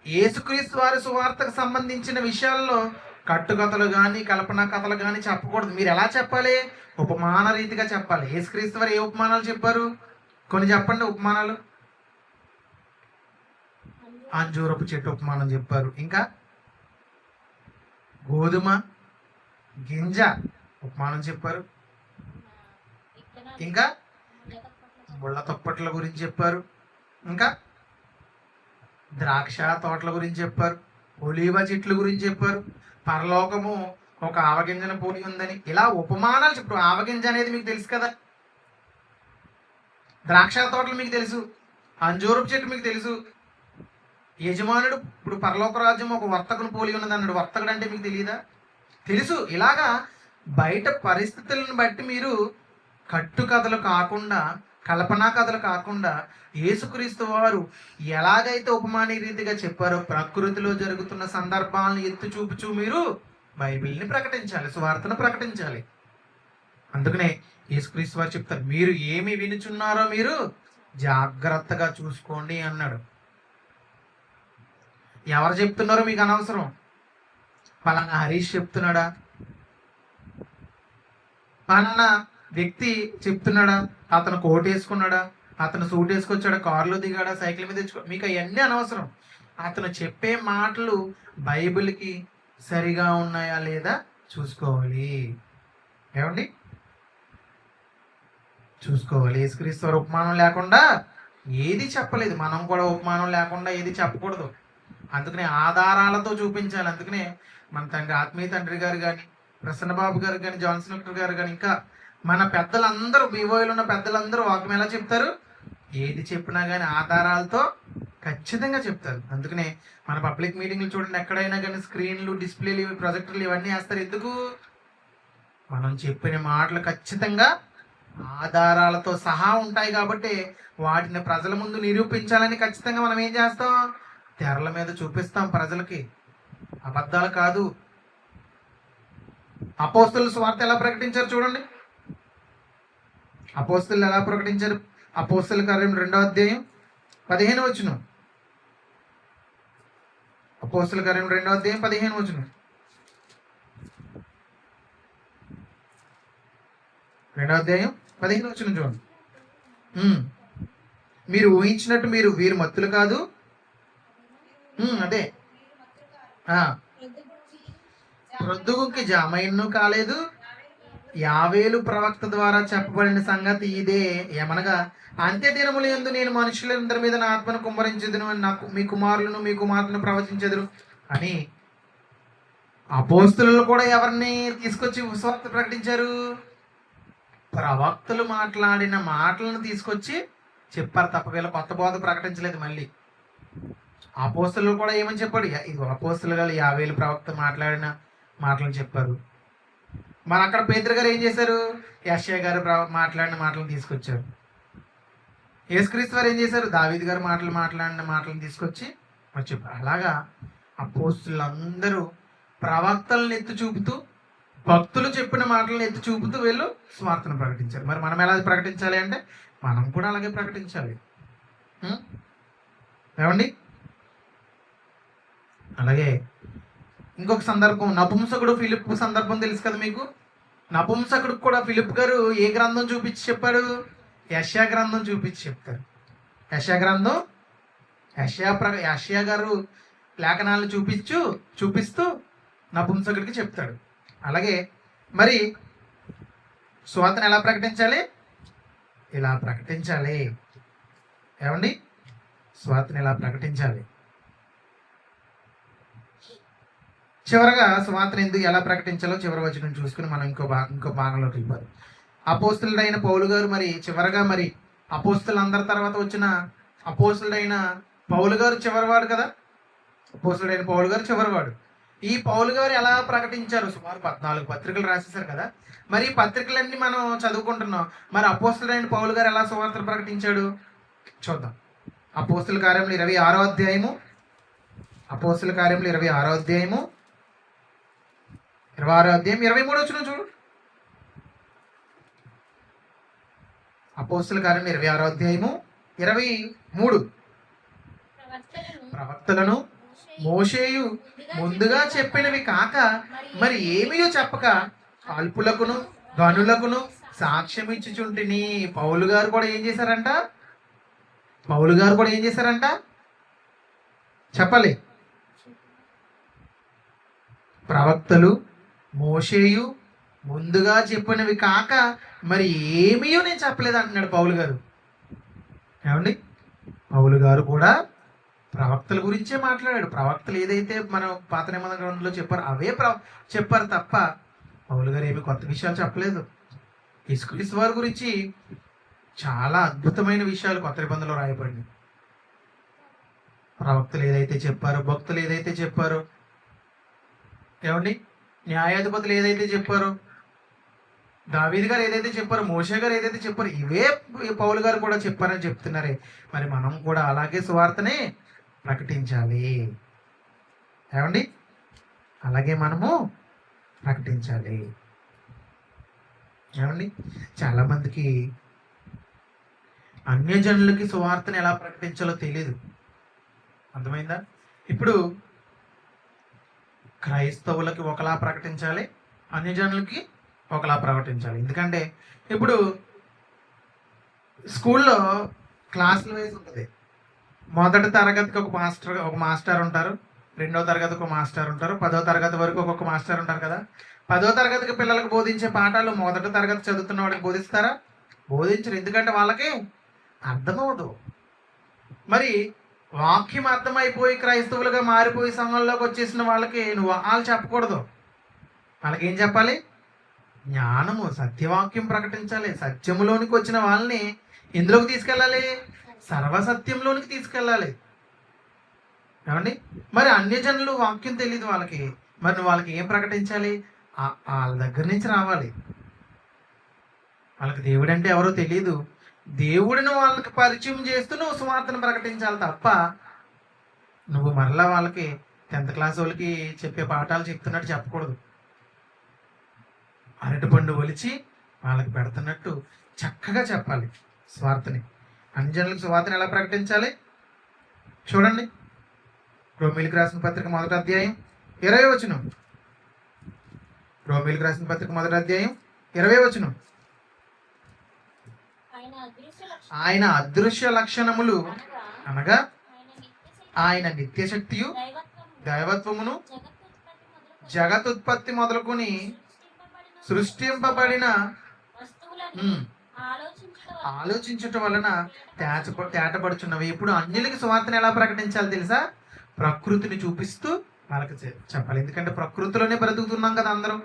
యేసుక్రీస్తు వారి సువార్తకు సంబంధించిన విషయాల్లో కట్టుకథలు కానీ కల్పనా కథలు కానీ చెప్పకూడదు. మీరు ఎలా చెప్పాలి? ఉపమాన రీతిగా చెప్పాలి. యేసుక్రీస్తు వారు ఏ ఉపమానాలు చెప్పారు? కొన్ని చెప్పండి ఉపమానాలు. అంజూరపు చెట్టు ఉపమానం చెప్పారు. ఇంకా గోధుమ గింజ ఉపమానం చెప్పారు. ఇంకా ముళ్ళ తప్పట్ల గురించి చెప్పారు. ఇంకా ద్రాక్ష తోటల గురించి చెప్పారు. ఒలీవ చెట్ల గురించి చెప్పారు. పరలోకము ఒక ఆవగింజన పోలి ఉందని, ఇలా ఉపమానాలు చెప్పారు. ఆవగింజ అనేది మీకు తెలుసు కదా, ద్రాక్ష తోటలు మీకు తెలుసు, అంజూరపు చెట్టు మీకు తెలుసు. యజమానుడు ఇప్పుడు పరలోక రాజ్యం ఒక వర్తకును పోలి ఉన్నది అన్నాడు. వర్తకుడు అంటే మీకు తెలియదా? తెలుసు. ఇలాగా బయట పరిస్థితులను బట్టి మీరు కట్టుకథలు కాకుండా కల్పనా కథలు కాకుండా యేసుక్రీస్తు వారు ఎలాగైతే ఉపమాన రీతిగా చెప్పారో ప్రకృతిలో జరుగుతున్న సందర్భాలను ఎత్తు చూపుచూ మీరు బైబిల్ని ప్రకటించాలి, సువార్తను ప్రకటించాలి. అందుకనే యేసుక్రీస్తు వారు చెప్తారు, మీరు ఏమి వినుచున్నారో మీరు జాగ్రత్తగా చూసుకోండి అన్నాడు. ఎవరు చెప్తున్నారో మీకు అనవసరం. పలానా హరీష్ చెప్తున్నాడా, పలానా వ్యక్తి చెప్తున్నాడా, అతను కోట్ వేసుకున్నాడా, అతను సూట్ వేసుకొచ్చాడా, కారులో దిగాడా, సైకిల్ మీద తెచ్చుకో, మీకు అవన్నీ అనవసరం. అతను చెప్పే మాటలు బైబిల్కి సరిగా ఉన్నాయా లేదా చూసుకోవాలి. ఏమండి, చూసుకోవాలి. యేసుక్రీస్తు వారు ఉపమానం లేకుండా ఏది చెప్పలేదు. మనం కూడా ఉపమానం లేకుండా ఏది చెప్పకూడదు. అందుకనే ఆధారాలతో చూపించాలి. అందుకనే మన తండ్రి ఆత్మీయ తండ్రి గారు కానీ, ప్రసన్నబాబు గారు కానీ, జాన్సన్ డాక్టర్ గారు కానీ, ఇంకా మన పెద్దలందరూ, బీవోయిలో ఉన్న పెద్దలందరూ వాక్యం ఎలా చెప్తారు? ఏది చెప్పినా కానీ ఆధారాలతో ఖచ్చితంగా చెప్తారు. అందుకనే మన పబ్లిక్ మీటింగ్లు చూడండి, ఎక్కడైనా కానీ స్క్రీన్లు, డిస్ప్లేలు, ప్రొజెక్టర్లు ఇవన్నీ వేస్తారు. ఎందుకు? మనం చెప్పిన మాటలు ఖచ్చితంగా ఆధారాలతో సహా ఉంటాయి కాబట్టి వాటిని ప్రజల ముందు నిరూపించాలని ఖచ్చితంగా మనం ఏం చేస్తాం? తెరల మీద చూపిస్తాం ప్రజలకి, అబద్ధాలు కాదు. అపోస్తలుల సువార్త ఎలా ప్రకటించారు చూడండి. అపోస్తలులు ఎలా ప్రకటించారు? అపోస్తలుల కార్యం 2వ అధ్యాయం 15వ వచనం. అపోస్తలుల కార్యం 2వ అధ్యాయం 15వ వచనం. 2వ అధ్యాయం 15వ వచనం చూడండి. మీరు ఊహించినట్టు వీరు మత్తులు కాదు. అదే ప్రొద్దుగుంకి జామయన్ను కాలేదు. యావేలు ప్రవక్త ద్వారా చెప్పబడిన సంగతి ఇదే, ఏమనగా అంత్య దినముల యందు నేను మనుషులందరి మీద నా ఆత్మను కుమ్మరించెదను, నాకు మీ కుమారులను మీ కుమార్తెను ప్రవచించెదరు అని అపోస్తలులు కూడా ఎవరిని తీసుకొచ్చి సువార్త ప్రకటించారు? ప్రవక్తలు మాట్లాడిన మాటలను తీసుకొచ్చి చెప్పారు తప్ప వీళ్ళ కొత్త బోధ ప్రకటించలేదు. మళ్ళీ అపోస్తలులు కూడా ఏమని చెప్పాడు? ఇది అపోస్తలు గారు యావేలు ప్రవక్త మాట్లాడిన మాటలను చెప్పారు. మన అక్కడ పేతురు గారు ఏం చేశారు? యెషయా గారు మాట్లాడిన మాటలను తీసుకొచ్చారు. యేసుక్రీస్తు వారు ఏం చేశారు? దావీదు గారు మాట్లాడిన మాటలను తీసుకొచ్చి మరి చెప్పారు. అలాగా అపోస్తలులందరూ ప్రవక్తలను ఎత్తి చూపుతూ, భక్తులు చెప్పిన మాటలను ఎత్తి చూపుతూ వీళ్ళు స్వార్థను ప్రకటించారు. మరి మనం ఎలా ప్రకటించాలి అంటే మనం కూడా అలాగే ప్రకటించాలి. ఏమండి? అలాగే ఇంకొక సందర్భం, నపుంసకుడు ఫిలిప్ సందర్భం తెలుసు కదా మీకు. నపుంసకుడు కూడా ఫిలిప్ గారు ఏ గ్రంథం చూపించి చెప్పాడు? యెషయా గ్రంథం చూపించి చెప్తారు. యెషయా గ్రంథం, యెషయా గారు లేఖనాలను చూపిస్తూ నపుంసకుడికి చెప్తాడు. అలాగే మరి సువార్తను ఎలా ప్రకటించాలి? ఇలా ప్రకటించాలి. ఏమండి? సువార్తను ఇలా ప్రకటించాలి. చివరగా సువార్తను ఎందుకు ఎలా ప్రకటించాలో చివరి వచనం చూసుకుని మనం ఇంకో భాగంలోకి వెళ్ళిపోవాలి. అపోస్తలుడైన పౌలు గారు మరి చివరగా మరి అపోస్తలందరి తర్వాత వచ్చిన అపోస్తలుడైన పౌలు గారు చివరివాడు కదా. అపోస్తలుడైన పౌలు గారు చివరివాడు. ఈ పౌలు గారు ఎలా ప్రకటించారు? సుమారు 14 పత్రికలు రాసేశారు కదా. మరి ఈ పత్రికలన్నీ మనం చదువుకుంటున్నాం. మరి అపోస్తలుడైన పౌలు గారు ఎలా సువార్తను ప్రకటించాడు చూద్దాం. అపోస్తలుల కార్యములు 26వ అధ్యాయము, అపోస్తలుల కార్యములు 26వ అధ్యాయము 23వ వచనం చూడు. అపోస్తుల కార్యం 26వ అధ్యాయము 23. ప్రవక్తలను మోషేయు ముందుగా చెప్పినవి కాక మరి ఏమీ చెప్పక అల్పులకును గనులకును సాక్ష్యం ఇచ్చుచుంటిని. పౌలు గారు కూడా ఏం చేశారంట? పౌలు గారు కూడా ఏం చేశారంట చెప్పాలి. ప్రవక్తలు మోషేయు ముందుగా చెప్పినవి కాక మరి ఏమీ నేను చెప్పలేదు అంటున్నాడు పౌలు గారు. ఏమండి, పౌలు గారు కూడా ప్రవక్తల గురించే మాట్లాడాడు. ప్రవక్తలు ఏదైతే మనం పాత నిబంధన గ్రంథంలో చెప్పారో అవే చెప్పారు తప్ప పౌలు గారు ఏమి కొత్త విషయాలు చెప్పలేదు. యేసుక్రీస్తు వారి గురించి చాలా అద్భుతమైన విషయాలు కొత్త నిబంధనలో రాయబడింది. ప్రవక్తలు ఏదైతే చెప్పారో, భక్తులు ఏదైతే చెప్పారో, ఏమండి, న్యాయాధిపతులు ఏదైతే చెప్పారో, దావీదు గారు ఏదైతే చెప్పారో, మోషే గారు ఏదైతే చెప్పారో, ఇవే పౌలు గారు కూడా చెప్పారని చెప్తున్నారే. మరి మనం కూడా అలాగే సువార్తనే ప్రకటించాలి. ఏమండి, అలాగే మనము ప్రకటించాలి. ఏమండి, చాలామందికి అన్యజనులకి సువార్తను ఎలా ప్రకటించాలో తెలియదు. అర్థమైందా? ఇప్పుడు క్రైస్తవులకి ఒకలా ప్రకటించాలి, అన్యజనులకి ఒకలా ప్రకటించాలి. ఎందుకంటే ఇప్పుడు స్కూల్లో క్లాసులు వైజ్ ఉంటుంది. మొదటి తరగతికి ఒక మాస్టర్ ఉంటారు, రెండో తరగతికి ఒక మాస్టర్ ఉంటారు, 10వ తరగతి వరకు ఒక్కొక్క మాస్టర్ ఉంటారు కదా. 10వ తరగతికి పిల్లలకు బోధించే పాఠాలు మొదటి తరగతి చదువుతున్న వాడికి బోధిస్తారా? బోధించరు. ఎందుకంటే వాళ్ళకి అర్థమవుదు. మరి వాక్యం అర్థమైపోయి క్రైస్తవులుగా మారిపోయి సంఘంలోకి వచ్చేసిన వాళ్ళకి నువ్వు వాళ్ళు చెప్పకూడదు. వాళ్ళకి ఏం చెప్పాలి? జ్ఞానము, సత్యవాక్యం ప్రకటించాలి. సత్యములోనికి వచ్చిన వాళ్ళని ఎందులోకి తీసుకెళ్ళాలి? సర్వసత్యంలోనికి తీసుకెళ్ళాలి. ఏమండి, మరి అన్యజనులు వాక్యం తెలియదు వాళ్ళకి. మరి నువ్వు వాళ్ళకి ఏం ప్రకటించాలి? వాళ్ళ దగ్గర నుంచి రావాలి. వాళ్ళకి దేవుడు అంటే ఎవరో తెలియదు. దేవుడిని వాళ్ళకి పరిచయం చేస్తూ నువ్వు సువార్తను ప్రకటించాలి తప్ప నువ్వు మరలా వాళ్ళకి 10th క్లాస్ వాళ్ళకి చెప్పే పాఠాలు చెప్తున్నట్టు చెప్పకూడదు. అరటిపండు ఒలిచి వాళ్ళకి పెడుతున్నట్టు చక్కగా చెప్పాలి స్వార్థని. అన్యజనులకు సువార్తను ఎలా ప్రకటించాలి చూడండి. రోమీయులకు రాసిన పత్రిక 1వ అధ్యాయం 20వ వచనం. రోమీయులకు రాసిన పత్రిక 1వ అధ్యాయం 20వ వచనం. ఆయన అదృశ్య లక్షణములు అనగా ఆయన నిత్యశక్తియు దైవత్వమును జగతుత్పత్తి మొదలుకొని సృష్టింపబడిన ఆలోచించటం వలన తేటపడుచున్నవి. ఇప్పుడు అన్యులకి సువార్తను ఎలా ప్రకటించాలి తెలుసా? ప్రకృతిని చూపిస్తూ వాళ్ళకి చెప్పాలి. ఎందుకంటే ప్రకృతిలోనే బ్రతుకుతున్నాం కదా, అందరం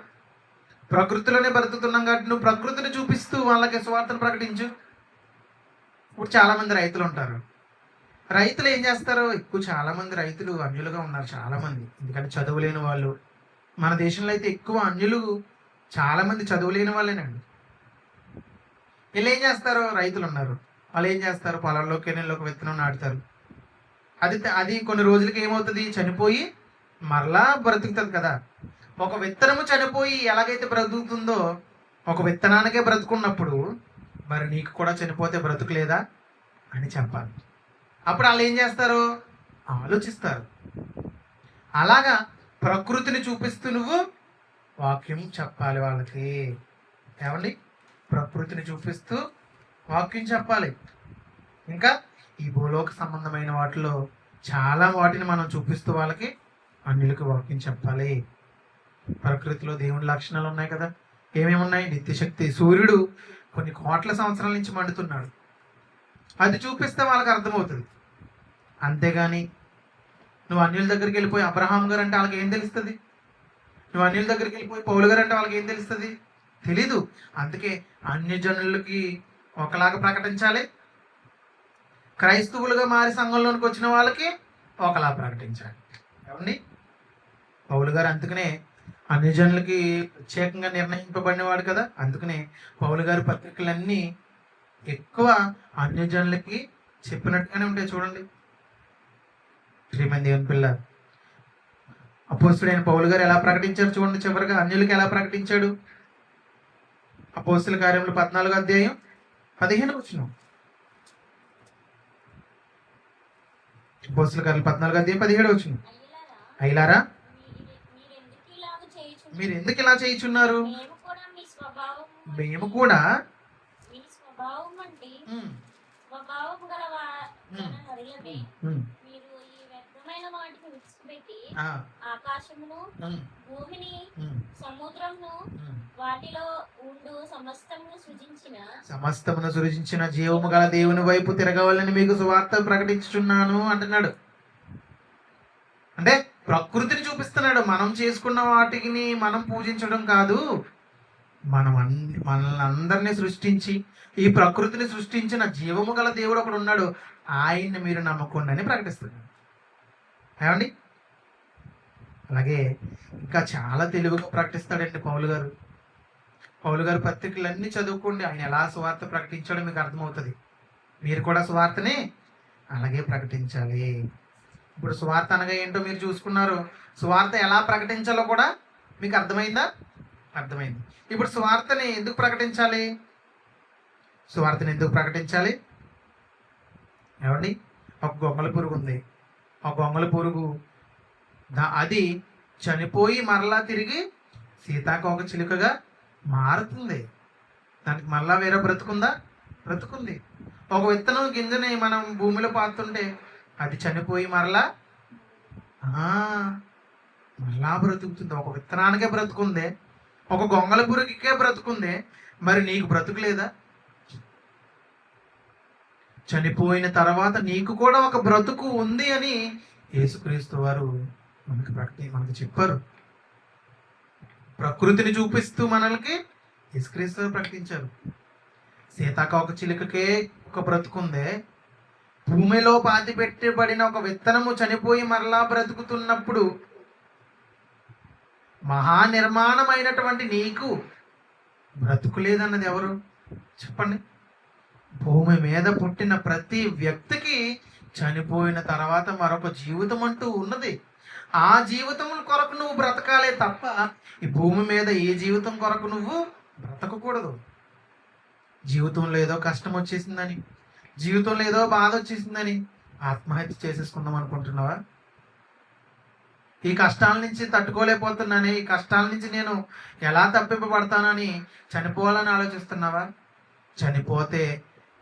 ప్రకృతిలోనే బ్రతుకుతున్నాం కాబట్టి నువ్వు ప్రకృతిని చూపిస్తూ వాళ్ళకి సువార్తను ప్రకటించు. ఇప్పుడు చాలామంది రైతులు ఉంటారు. రైతులు ఏం చేస్తారు? ఎక్కువ చాలామంది రైతులు అన్యులుగా ఉన్నారు చాలామంది. ఎందుకంటే చదువు లేని వాళ్ళు. మన దేశంలో అయితే ఎక్కువ అన్యులు చాలామంది చదువు లేని వాళ్ళేనండి. వీళ్ళు ఏం చేస్తారు? రైతులు ఉన్నారు, వాళ్ళు ఏం చేస్తారు? పొలంలో కెనెల్లోకి విత్తనం నాటుతారు. అది కొన్ని రోజులకి ఏమవుతుంది? చనిపోయి మరలా బ్రతుకుతుంది కదా. ఒక విత్తనము చనిపోయి ఎలాగైతే బ్రతుకుతుందో, ఒక విత్తనానికే బ్రతుకున్నప్పుడు మరి నీకు కూడా చనిపోతే బ్రతుకులేదా అని చెప్పాలి. అప్పుడు వాళ్ళు ఏం చేస్తారు? ఆలోచిస్తారు. అలాగా ప్రకృతిని చూపిస్తూ నువ్వు వాక్యం చెప్పాలి వాళ్ళకి. ఏమండి, ప్రకృతిని చూపిస్తూ వాక్యం చెప్పాలి. ఇంకా ఈ భూలోక సంబంధమైన వాటిలో చాలా వాటిని మనం చూపిస్తూ వాళ్ళకి అన్యులకు వాక్యం చెప్పాలి. ప్రకృతిలో దేవుని లక్షణాలు ఉన్నాయి కదా. ఏమేమి ఉన్నాయి? నిత్యశక్తి. సూర్యుడు కొన్ని కోట్ల సంవత్సరాల నుంచి మండుతున్నాడు. అది చూపిస్తే వాళ్ళకి అర్థమవుతుంది. అంతేగాని నువ్వు అన్యుల దగ్గరికి వెళ్ళిపోయి అబ్రహాం గారు అంటే వాళ్ళకి ఏం తెలుస్తుంది? నువ్వు అన్యుల దగ్గరికి వెళ్ళిపోయి పౌలు గారు అంటే వాళ్ళకి ఏం తెలుస్తుంది? తెలీదు. అందుకే అన్యజనులకి ఒకలాగా ప్రకటించాలి, క్రైస్తవులుగా మారి సంఘంలోనికి వచ్చిన వాళ్ళకి ఒకలా ప్రకటించాలి. ఏమండి, పౌలు గారు అందుకనే అన్యజనులకి ప్రత్యేకంగా నిర్ణయింపబడినవాడు కదా. అందుకనే పౌలు గారి పత్రికలన్నీ ఎక్కువ అన్యజనులకి చెప్పినట్టుగానే ఉంటాయి. చూడండి, శ్రీమంది దేవుని పిల్ల అపోస్తుడైన పౌలు గారు ఎలా ప్రకటించారు చూడండి. చివరిగా అన్యులకి ఎలా ప్రకటించాడు? అపోస్తుల కార్యములు 14వ అధ్యాయం 15 వచనం. అపోస్తలుల కార్యాలు 14 అధ్యాయం 17 వచనం. అయ్యలారా మీరు ఎందుకు ఇలా చేయుచున్నారు? మేము కూడా ఆకాశమును భూమిని సముద్రమును వాటిలో ఉండు సమస్తమును సృజించిన జీవము గల దేవుని వైపు తిరగవాలని మీకు సువార్త ప్రకటించుచున్నాను అంటున్నాడు. అంటే ప్రకృతిని చూపిస్తున్నాడు. మనం చేసుకున్న వాటిని మనం పూజించడం కాదు, మనల్ని అందరినీ సృష్టించి ఈ ప్రకృతిని సృష్టించిన జీవము గల దేవుడు ఒకడు ఉన్నాడు, ఆయన్ని మీరు నమ్మకండి అని ప్రకటిస్తున్నాడు. ఏమండి? అలాగే ఇంకా చాలా తెలివిగా ప్రకటిస్తాడండి పౌలు గారు. పౌలు గారు పత్రికలన్నీ చదువుకోండి, ఆయన ఎలా సువార్త ప్రకటించాడో మీకు అర్థమవుతుంది. మీరు కూడా సువార్తని అలాగే ప్రకటించాలి. ఇప్పుడు సువార్త అనగా ఏంటో మీరు చూసుకున్నారు. సువార్త ఎలా ప్రకటించాలో కూడా మీకు అర్థమైందా? అర్థమైంది. ఇప్పుడు సువార్తని ఎందుకు ప్రకటించాలి? సువార్తని ఎందుకు ప్రకటించాలి? ఏమండి? ఒక గొంగళి పురుగు ఉంది. ఆ గొంగళి పురుగు అది చనిపోయి మరలా తిరిగి సీతాకోక చిలుకగా మారుతుంది. దానికి మరలా వేరే బ్రతుకుందా? బ్రతుకుంది. ఒక విత్తనం గింజని మనం భూమిలో పాతుంటే అది చనిపోయి మరలా బ్రతుకుతుంది. ఒక విత్తనానికే బ్రతుకుంది, ఒక గొంగళి పురుగుకే బ్రతుకుంది, మరి నీకు బ్రతుకు లేదా? చనిపోయిన తర్వాత నీకు కూడా ఒక బ్రతుకు ఉంది అని యేసుక్రీస్తు వారు మనకి చెప్పారు. ప్రకృతిని చూపిస్తూ మనల్కి యేసుక్రీస్తు ప్రకటించారు. సీతాకోక చిలుకకే ఒక బ్రతుకుందే, భూమిలో పాతి పెట్టబడిన ఒక విత్తనము చనిపోయి మరలా బ్రతుకుతున్నప్పుడు మహానిర్మాణమైనటువంటి నీకు బ్రతుకు లేదన్నది ఎవరు చెప్పండి? భూమి మీద పుట్టిన ప్రతి వ్యక్తికి చనిపోయిన తర్వాత మరొక జీవితం అంటూ ఉన్నది. ఆ జీవితం కొరకు నువ్వు బ్రతకాలే తప్ప ఈ భూమి మీద ఏ జీవితం కొరకు నువ్వు బ్రతకకూడదు. జీవితంలో ఏదో కష్టం వచ్చేసిందని, జీవితంలో ఏదో బాధ వచ్చేసిందని ఆత్మహత్య చేసేసుకుందాం అనుకుంటున్నావా? ఈ కష్టాల నుంచి తట్టుకోలేకపోతున్నాను, ఈ కష్టాల నుంచి నేను ఎలా తప్పింపబడతానని చనిపోవాలని ఆలోచిస్తున్నావా? చనిపోతే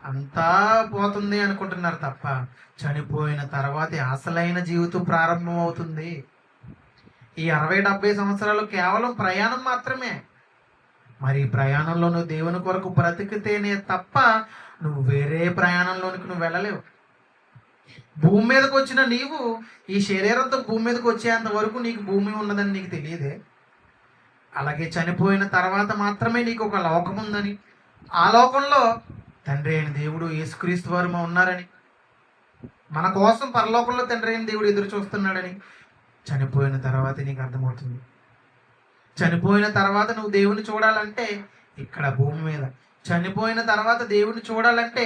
అంతా పోతుంది అనుకుంటున్నారు తప్ప చనిపోయిన తర్వాత అసలైన జీవితం ప్రారంభం అవుతుంది. ఈ 60-70 సంవత్సరాలు కేవలం ప్రయాణం మాత్రమే. మరి ప్రయాణంలో నువ్వు దేవుని కొరకు బ్రతికితేనే తప్ప నువ్వు వేరే ప్రయాణంలోనికి నువ్వు వెళ్ళలేవు. భూమి మీదకి వచ్చిన నీవు ఈ శరీరంతో భూమి మీదకి వచ్చేంత వరకు నీకు భూమి ఉన్నదని నీకు తెలియదే. అలాగే చనిపోయిన తర్వాత మాత్రమే నీకు ఒక లోకం ఉందని, ఆ లోకంలో తండ్రి అయిన దేవుడు యేసుక్రీస్తు వారు ఉన్నారని, మన కోసం పరలోకంలో తండ్రి అయిన దేవుడు ఎదురు చూస్తున్నాడని చనిపోయిన తర్వాత నీకు అర్థమవుతుంది. చనిపోయిన తర్వాత నువ్వు దేవుని చూడాలంటే ఇక్కడ భూమి మీద, చనిపోయిన తర్వాత దేవుని చూడాలంటే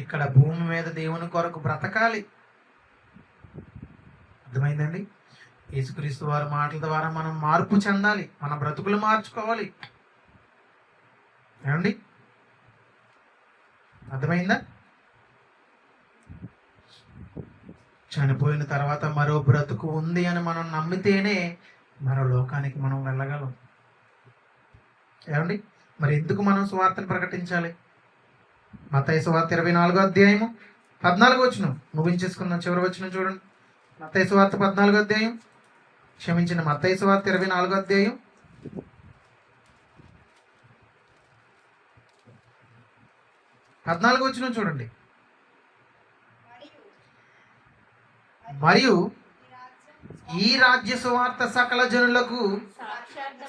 ఇక్కడ భూమి మీద దేవుని కొరకు బ్రతకాలి. అర్థమైందండి? యేసుక్రీస్తు వారి మాటల ద్వారా మనం మార్పు చెందాలి, మన బ్రతుకులు మార్చుకోవాలి. ఏమండి? అర్థమైందా? చనిపోయిన తర్వాత మరో బ్రతుకు ఉంది అని మనం నమ్మితేనే మరో లోకానికి మనం వెళ్ళగలం. ఏమండి? మరి ఎందుకు మనం సువార్తను ప్రకటించాలి? మత్తయి సువార్త 24వ అధ్యాయము 14వ వచనం ముగించేసుకుందాం. చివరి వచనం చూడండి. మత్తయి సువార్త 14వ అధ్యాయం, క్షమించిన మత్తయి సువార్త 24వ అధ్యాయం 14వ వచనం చూడండి. మరియు ఈ రాజ్య సువార్త సకల జనులకు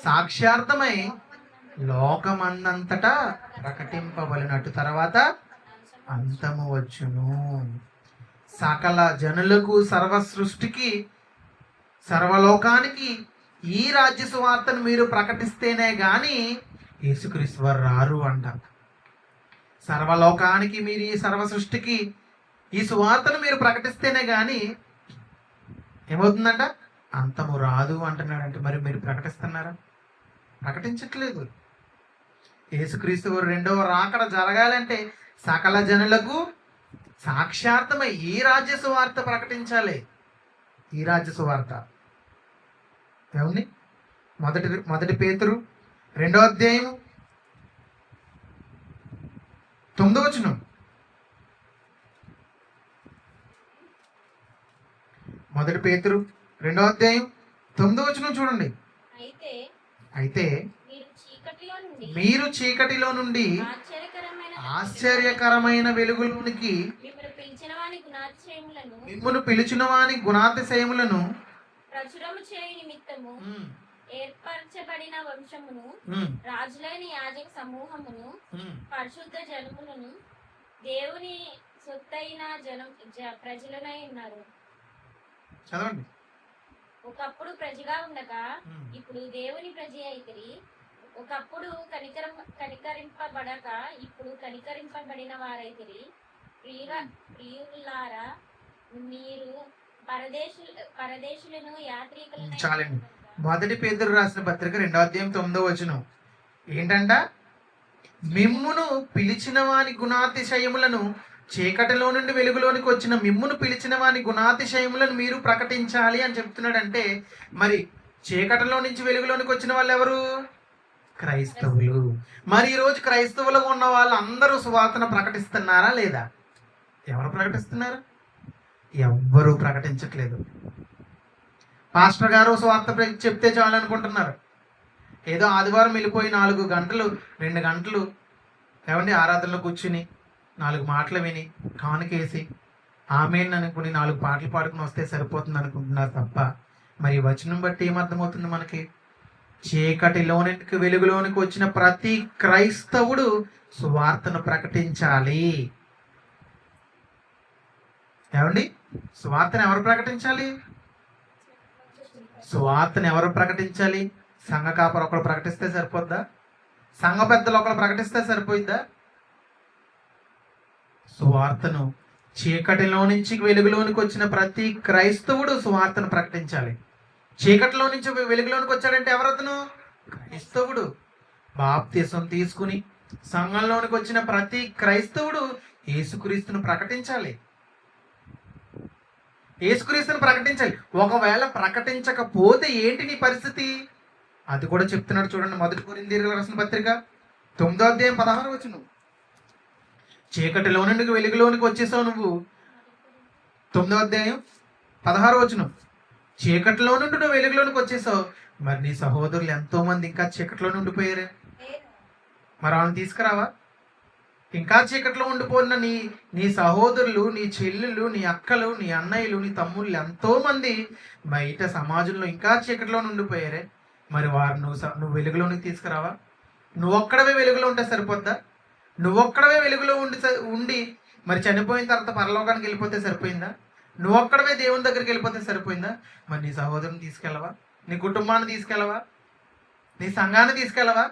సాక్ష్యార్థమై లోకమందంతటా ప్రకటింపబడినట్టు తర్వాత అంతము వచ్చును. సకల జనులకు, సర్వ సృష్టికి, సర్వలోకానికి ఈ రాజ్య సువార్తను మీరు ప్రకటిస్తేనే గాని యేసుక్రీస్తు వారు రారు అంట. సర్వలోకానికి మీరు, ఈ సర్వ సృష్టికి ఈ సువార్తను మీరు ప్రకటిస్తేనే గాని ఏమవుతుందంట? అంతము రాదు అంటున్నాడంటే మరి మీరు ప్రకటిస్తున్నారా? ప్రకటించట్లేదు. యేసుక్రీస్తు రెండవ రాకడ జరగాలంటే సకల జనులకు సాక్షార్థమై ఈ రాజ్య సువార్త ప్రకటించాలి. ఈ రాజ్య సువార్త ఏమండి? మొదటి పేతురు 2వ అధ్యాయం 9వ వచనం. మొదటి పేతురు 2వ అధ్యాయం 9వ వచనం చూడండి. అయితే మీరు చీకటిలో నుండి ఆశ్చర్యకరమైన వెలుగులోనికి మిమ్మును పిలిచిన వాని గుణాతిశయములను ప్రచురము చేయు నిమిత్తము ఏర్పరచబడిన వంశమును, రాజులైన యాజక సమూహమును, పరిశుద్ధ జనములను, దేవుని సొత్తైన ప్రజలనై ఉన్నారు. చదవండి. ఒకప్పుడు ప్రజగా ఉండగా ఇప్పుడు దేవుని ప్రజ అయితిరి. ఒకప్పుడు కనికరింపబడక ఇప్పుడు కనికరింపబడిన వారైతిరి. ప్రియులారా, మీరు పరదేశులను యాత్రికులను. చాలండి. మొదటి పేతురు రాసిన పత్రిక 2వ అధ్యాయం 9వ వచనం ఏంటంట? మిమ్మును పిలిచిన వాని గుణాతిశయములను, చీకటిలో నుండి వెలుగులోనికి వచ్చిన మిమ్మును పిలిచిన వాని గుణాతిశయములను మీరు ప్రకటించాలి అని చెప్తున్నాడంటే, మరి చీకటిలో నుంచి వెలుగులోనికి వచ్చిన వాళ్ళు ఎవరు? క్రైస్తవులు. మరి ఈరోజు క్రైస్తవులుగా ఉన్న వాళ్ళు అందరూ సువార్తను ప్రకటిస్తున్నారా లేదా? ఎవరు ప్రకటిస్తున్నారు? ఎవ్వరూ ప్రకటించట్లేదు. పాస్టర్ గారు సువార్త చెప్తే చాలు అనుకుంటున్నారు. ఏదో ఆదివారం వెళ్ళిపోయి 4 గంటలు 2 గంటలు ఏమండి ఆరాధనలో కూర్చుని 4 మాటలు విని కానుకేసి ఆమేన్ అనుకుని 4 పాటలు పాడుకుని వస్తే సరిపోతుంది అనుకుంటున్నారు తప్ప, మరి వచనం బట్టి ఏమర్థమవుతుంది మనకి? చీకటిలోనికి వెలుగులోనికి వచ్చిన ప్రతి క్రైస్తవుడు సువార్తను ప్రకటించాలి. ఏమండి? సువార్తను ఎవరు ప్రకటించాలి? సువార్తను ఎవరు ప్రకటించాలి? సంఘ కాపరు ఒకరు ప్రకటిస్తే సరిపోద్దా? సంఘ పెద్దలు ఒకరు ప్రకటిస్తే సరిపోయిద్దా? సువార్తను చీకటిలో నుంచి వెలుగులోనికి వచ్చిన ప్రతి క్రైస్తవుడు సువార్తను ప్రకటించాలి. చీకటిలో నుంచి వెలుగులోనికి వచ్చాడంటే ఎవరతను? క్రైస్తవుడు. బాప్తిసం తీసుకుని సంఘంలోనికి వచ్చిన ప్రతి క్రైస్తవుడు యేసుక్రీస్తును ప్రకటించాలి. యేసుక్రీస్తును ప్రకటించాలి. ఒకవేళ ప్రకటించకపోతే ఏంటి నీ పరిస్థితి? అది కూడా చెప్తున్నాడు చూడండి. మొదటి కొరింథీయులకు రాసిన పత్రిక 9వ అధ్యాయం 16వ వచనం. చీకటిలో నుండి వెలుగులోనికి వచ్చేసావు నువ్వు. 9వ అధ్యాయం 16వ వచనం. చీకటిలో నుండి నువ్వు వెలుగులోనికి వచ్చేసావు. మరి నీ సహోదరులు ఎంతో మంది ఇంకా చీకటిలో ఉండిపోయారే. మరి వాళ్ళని తీసుకురావా? ఇంకా చీకట్లో ఉండిపోయిన నీ సహోదరులు, నీ చెల్లెళ్ళు, నీ అక్కలు, నీ అన్నయ్యలు, నీ తమ్ముళ్ళు ఎంతో మంది బయట సమాజంలో ఇంకా చీకట్లో ఉండిపోయారే. మరి వారు నువ్వు వెలుగులోనికి తీసుకురావా? నువ్వొక్కడవే వెలుగులో ఉంటే సరిపోద్దా? నువ్వొక్కడవే వెలుగులో ఉండి మరి చనిపోయిన తర్వాత పరలోకానికి వెళ్ళిపోతే సరిపోయిందా? నువ్వొక్కడవే దేవుని దగ్గరికి వెళ్ళిపోతే సరిపోయిందా? మరి నీ సహోదరుని తీసుకెళ్ళవా? నీ కుటుంబాన్ని తీసుకెళ్ళవా? నీ సంఘాన్ని తీసుకెళ్ళవా?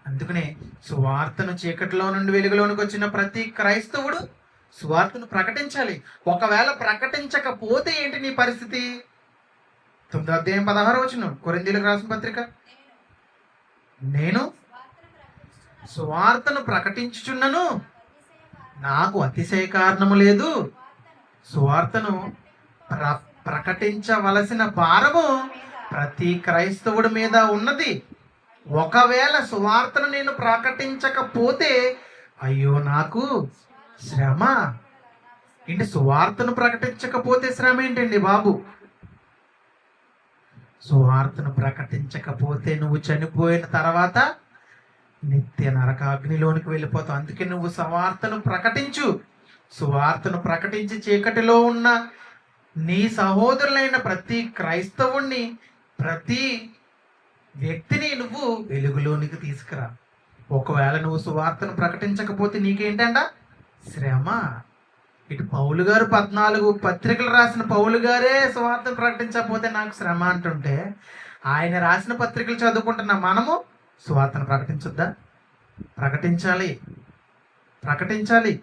అందుకనే సువార్తను చీకటిలో నుండి వెలుగులోనికి వచ్చిన ప్రతి క్రైస్తవుడు సువార్తను ప్రకటించాలి. ఒకవేళ ప్రకటించకపోతే ఏంటి నీ పరిస్థితి? 9వ అధ్యాయం 16వ వచనం కొరింథీయులకు రాసిన పత్రిక. నేను సువార్తను ప్రకటించుచున్నను, నాకు అతిశయ కారణము లేదు. సువార్తను ప్రకటించవలసిన భారము ప్రతి క్రైస్తవుడి మీద ఉన్నది. ఒకవేళ సువార్తను నేను ప్రకటించకపోతే అయ్యో నాకు శ్రమ. ఏంటి సువార్తను ప్రకటించకపోతే శ్రమ ఏంటండి బాబు? సువార్తను ప్రకటించకపోతే నువ్వు చనిపోయిన తర్వాత నిత్య నరకాగ్నిలోనికి వెళ్ళిపోతావు. అందుకే నువ్వు సువార్తను ప్రకటించు. సువార్తను ప్రకటించి చీకటిలో ఉన్న నీ సహోదరులైన ప్రతి క్రైస్తవుణ్ణి, ప్రతి వ్యక్తిని నువ్వు వెలుగులోనికి తీసుకురా. ఒకవేళ నువ్వు సువార్తను ప్రకటించకపోతే నీకేంటంట? శ్రమ. ఇటు పౌలు గారు 14 పత్రికలు రాసిన పౌలు గారే సువార్తను ప్రకటించకపోతే నాకు శ్రమ అంటుంటే, ఆయన రాసిన పత్రికలు చదువుకుంటున్న మనము సువార్తను ప్రకటించొద్దా? ప్రకటించాలి. ప్రకటించాలి.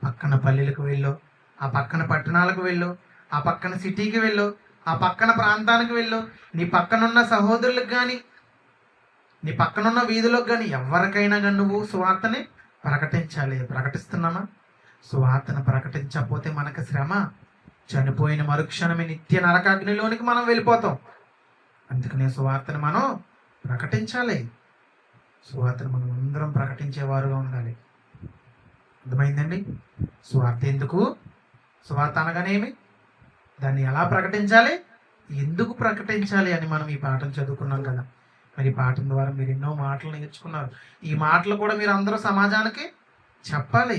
పక్కన పల్లెలకు వెళ్ళు, ఆ పక్కన పట్టణాలకు వెళ్ళు, ఆ పక్కన సిటీకి వెళ్ళు, ఆ పక్కన ప్రాంతానికి వెళ్ళు. నీ పక్కనున్న సహోదరులకు కానీ, నీ పక్కనున్న వీధులకు కానీ ఎవరికైనా కానీ నువ్వు సువార్తని ప్రకటించాలి. ప్రకటిస్తున్నామా? సువార్తను ప్రకటించకపోతే మనకు శ్రమ. చనిపోయిన మరుక్షణమే నిత్య నరకాగ్నిలోనికి మనం వెళ్ళిపోతాం. అందుకనే సువార్తను మనం ప్రకటించాలి. సువార్తను మనం అందరం ప్రకటించేవారుగా ఉండాలి. అర్థమైందండి? సువార్త ఎందుకు? సువార్త అనగానేమి? దాన్ని ఎలా ప్రకటించాలి, ఎందుకు ప్రకటించాలి అని మనం ఈ పాఠం చదువుకున్నాం కదా. మరి ఈ పాఠం ద్వారా మీరు ఎన్నో మాటలు నేర్చుకున్నారు. ఈ మాటలు కూడా మీరు అందరూ సమాజానికి చెప్పాలి.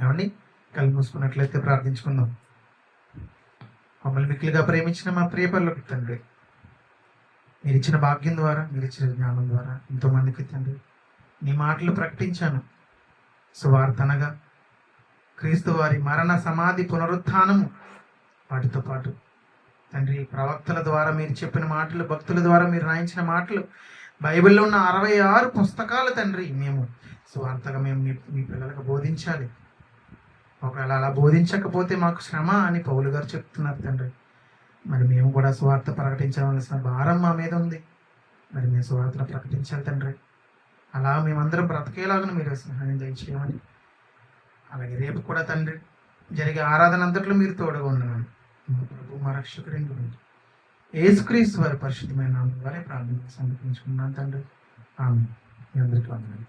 ఏమండి? కళ్ళు మూసుకున్నట్లయితే ప్రార్థించుకుందాం. మమ్మల్ని మిక్కిలిగా ప్రేమించిన మా ప్రియ పరలోక తండ్రి, మీరు ఇచ్చిన భాగ్యం ద్వారా, మీరు ఇచ్చిన జ్ఞానం ద్వారా ఎంతోమందికి తండ్రి నీ మాటలు ప్రకటించాను. సువార్త అనగా క్రీస్తు వారి మరణ, సమాధి, పునరుత్థానము, వాటితో పాటు తండ్రి ప్రవక్తల ద్వారా మీరు చెప్పిన మాటలు, భక్తుల ద్వారా మీరు రాయించిన మాటలు, బైబిల్లో ఉన్న 66 పుస్తకాలు తండ్రి మేము సువార్తగా మేము మీ పిల్లలకు బోధించాలి. ఒకవేళ అలా బోధించకపోతే మాకు శ్రమ అని పౌలు గారు చెప్తున్నారు తండ్రి. మరి మేము కూడా సువార్త ప్రకటించవలసిన భారం మా మీద ఉంది. మరి మేము సువార్తను ప్రకటించాలి తండ్రి. అలా మేమందరం బ్రతికేలాగా మీరు సహాయం దయచేయమని, అలాగే రేపు కూడా తండ్రి జరిగే ఆరాధన అంతట్లో మీరు తోడుగా ఉండమని మా ప్రభు, మా రక్షకుడిని గురించి యేసుక్రీస్తు వారి పరిశుద్ధమైన నామం ద్వారా ప్రార్థన సమర్పించుకున్నాను తండ్రి. ఆమేన్. మీ అందరికీ వందనాలు.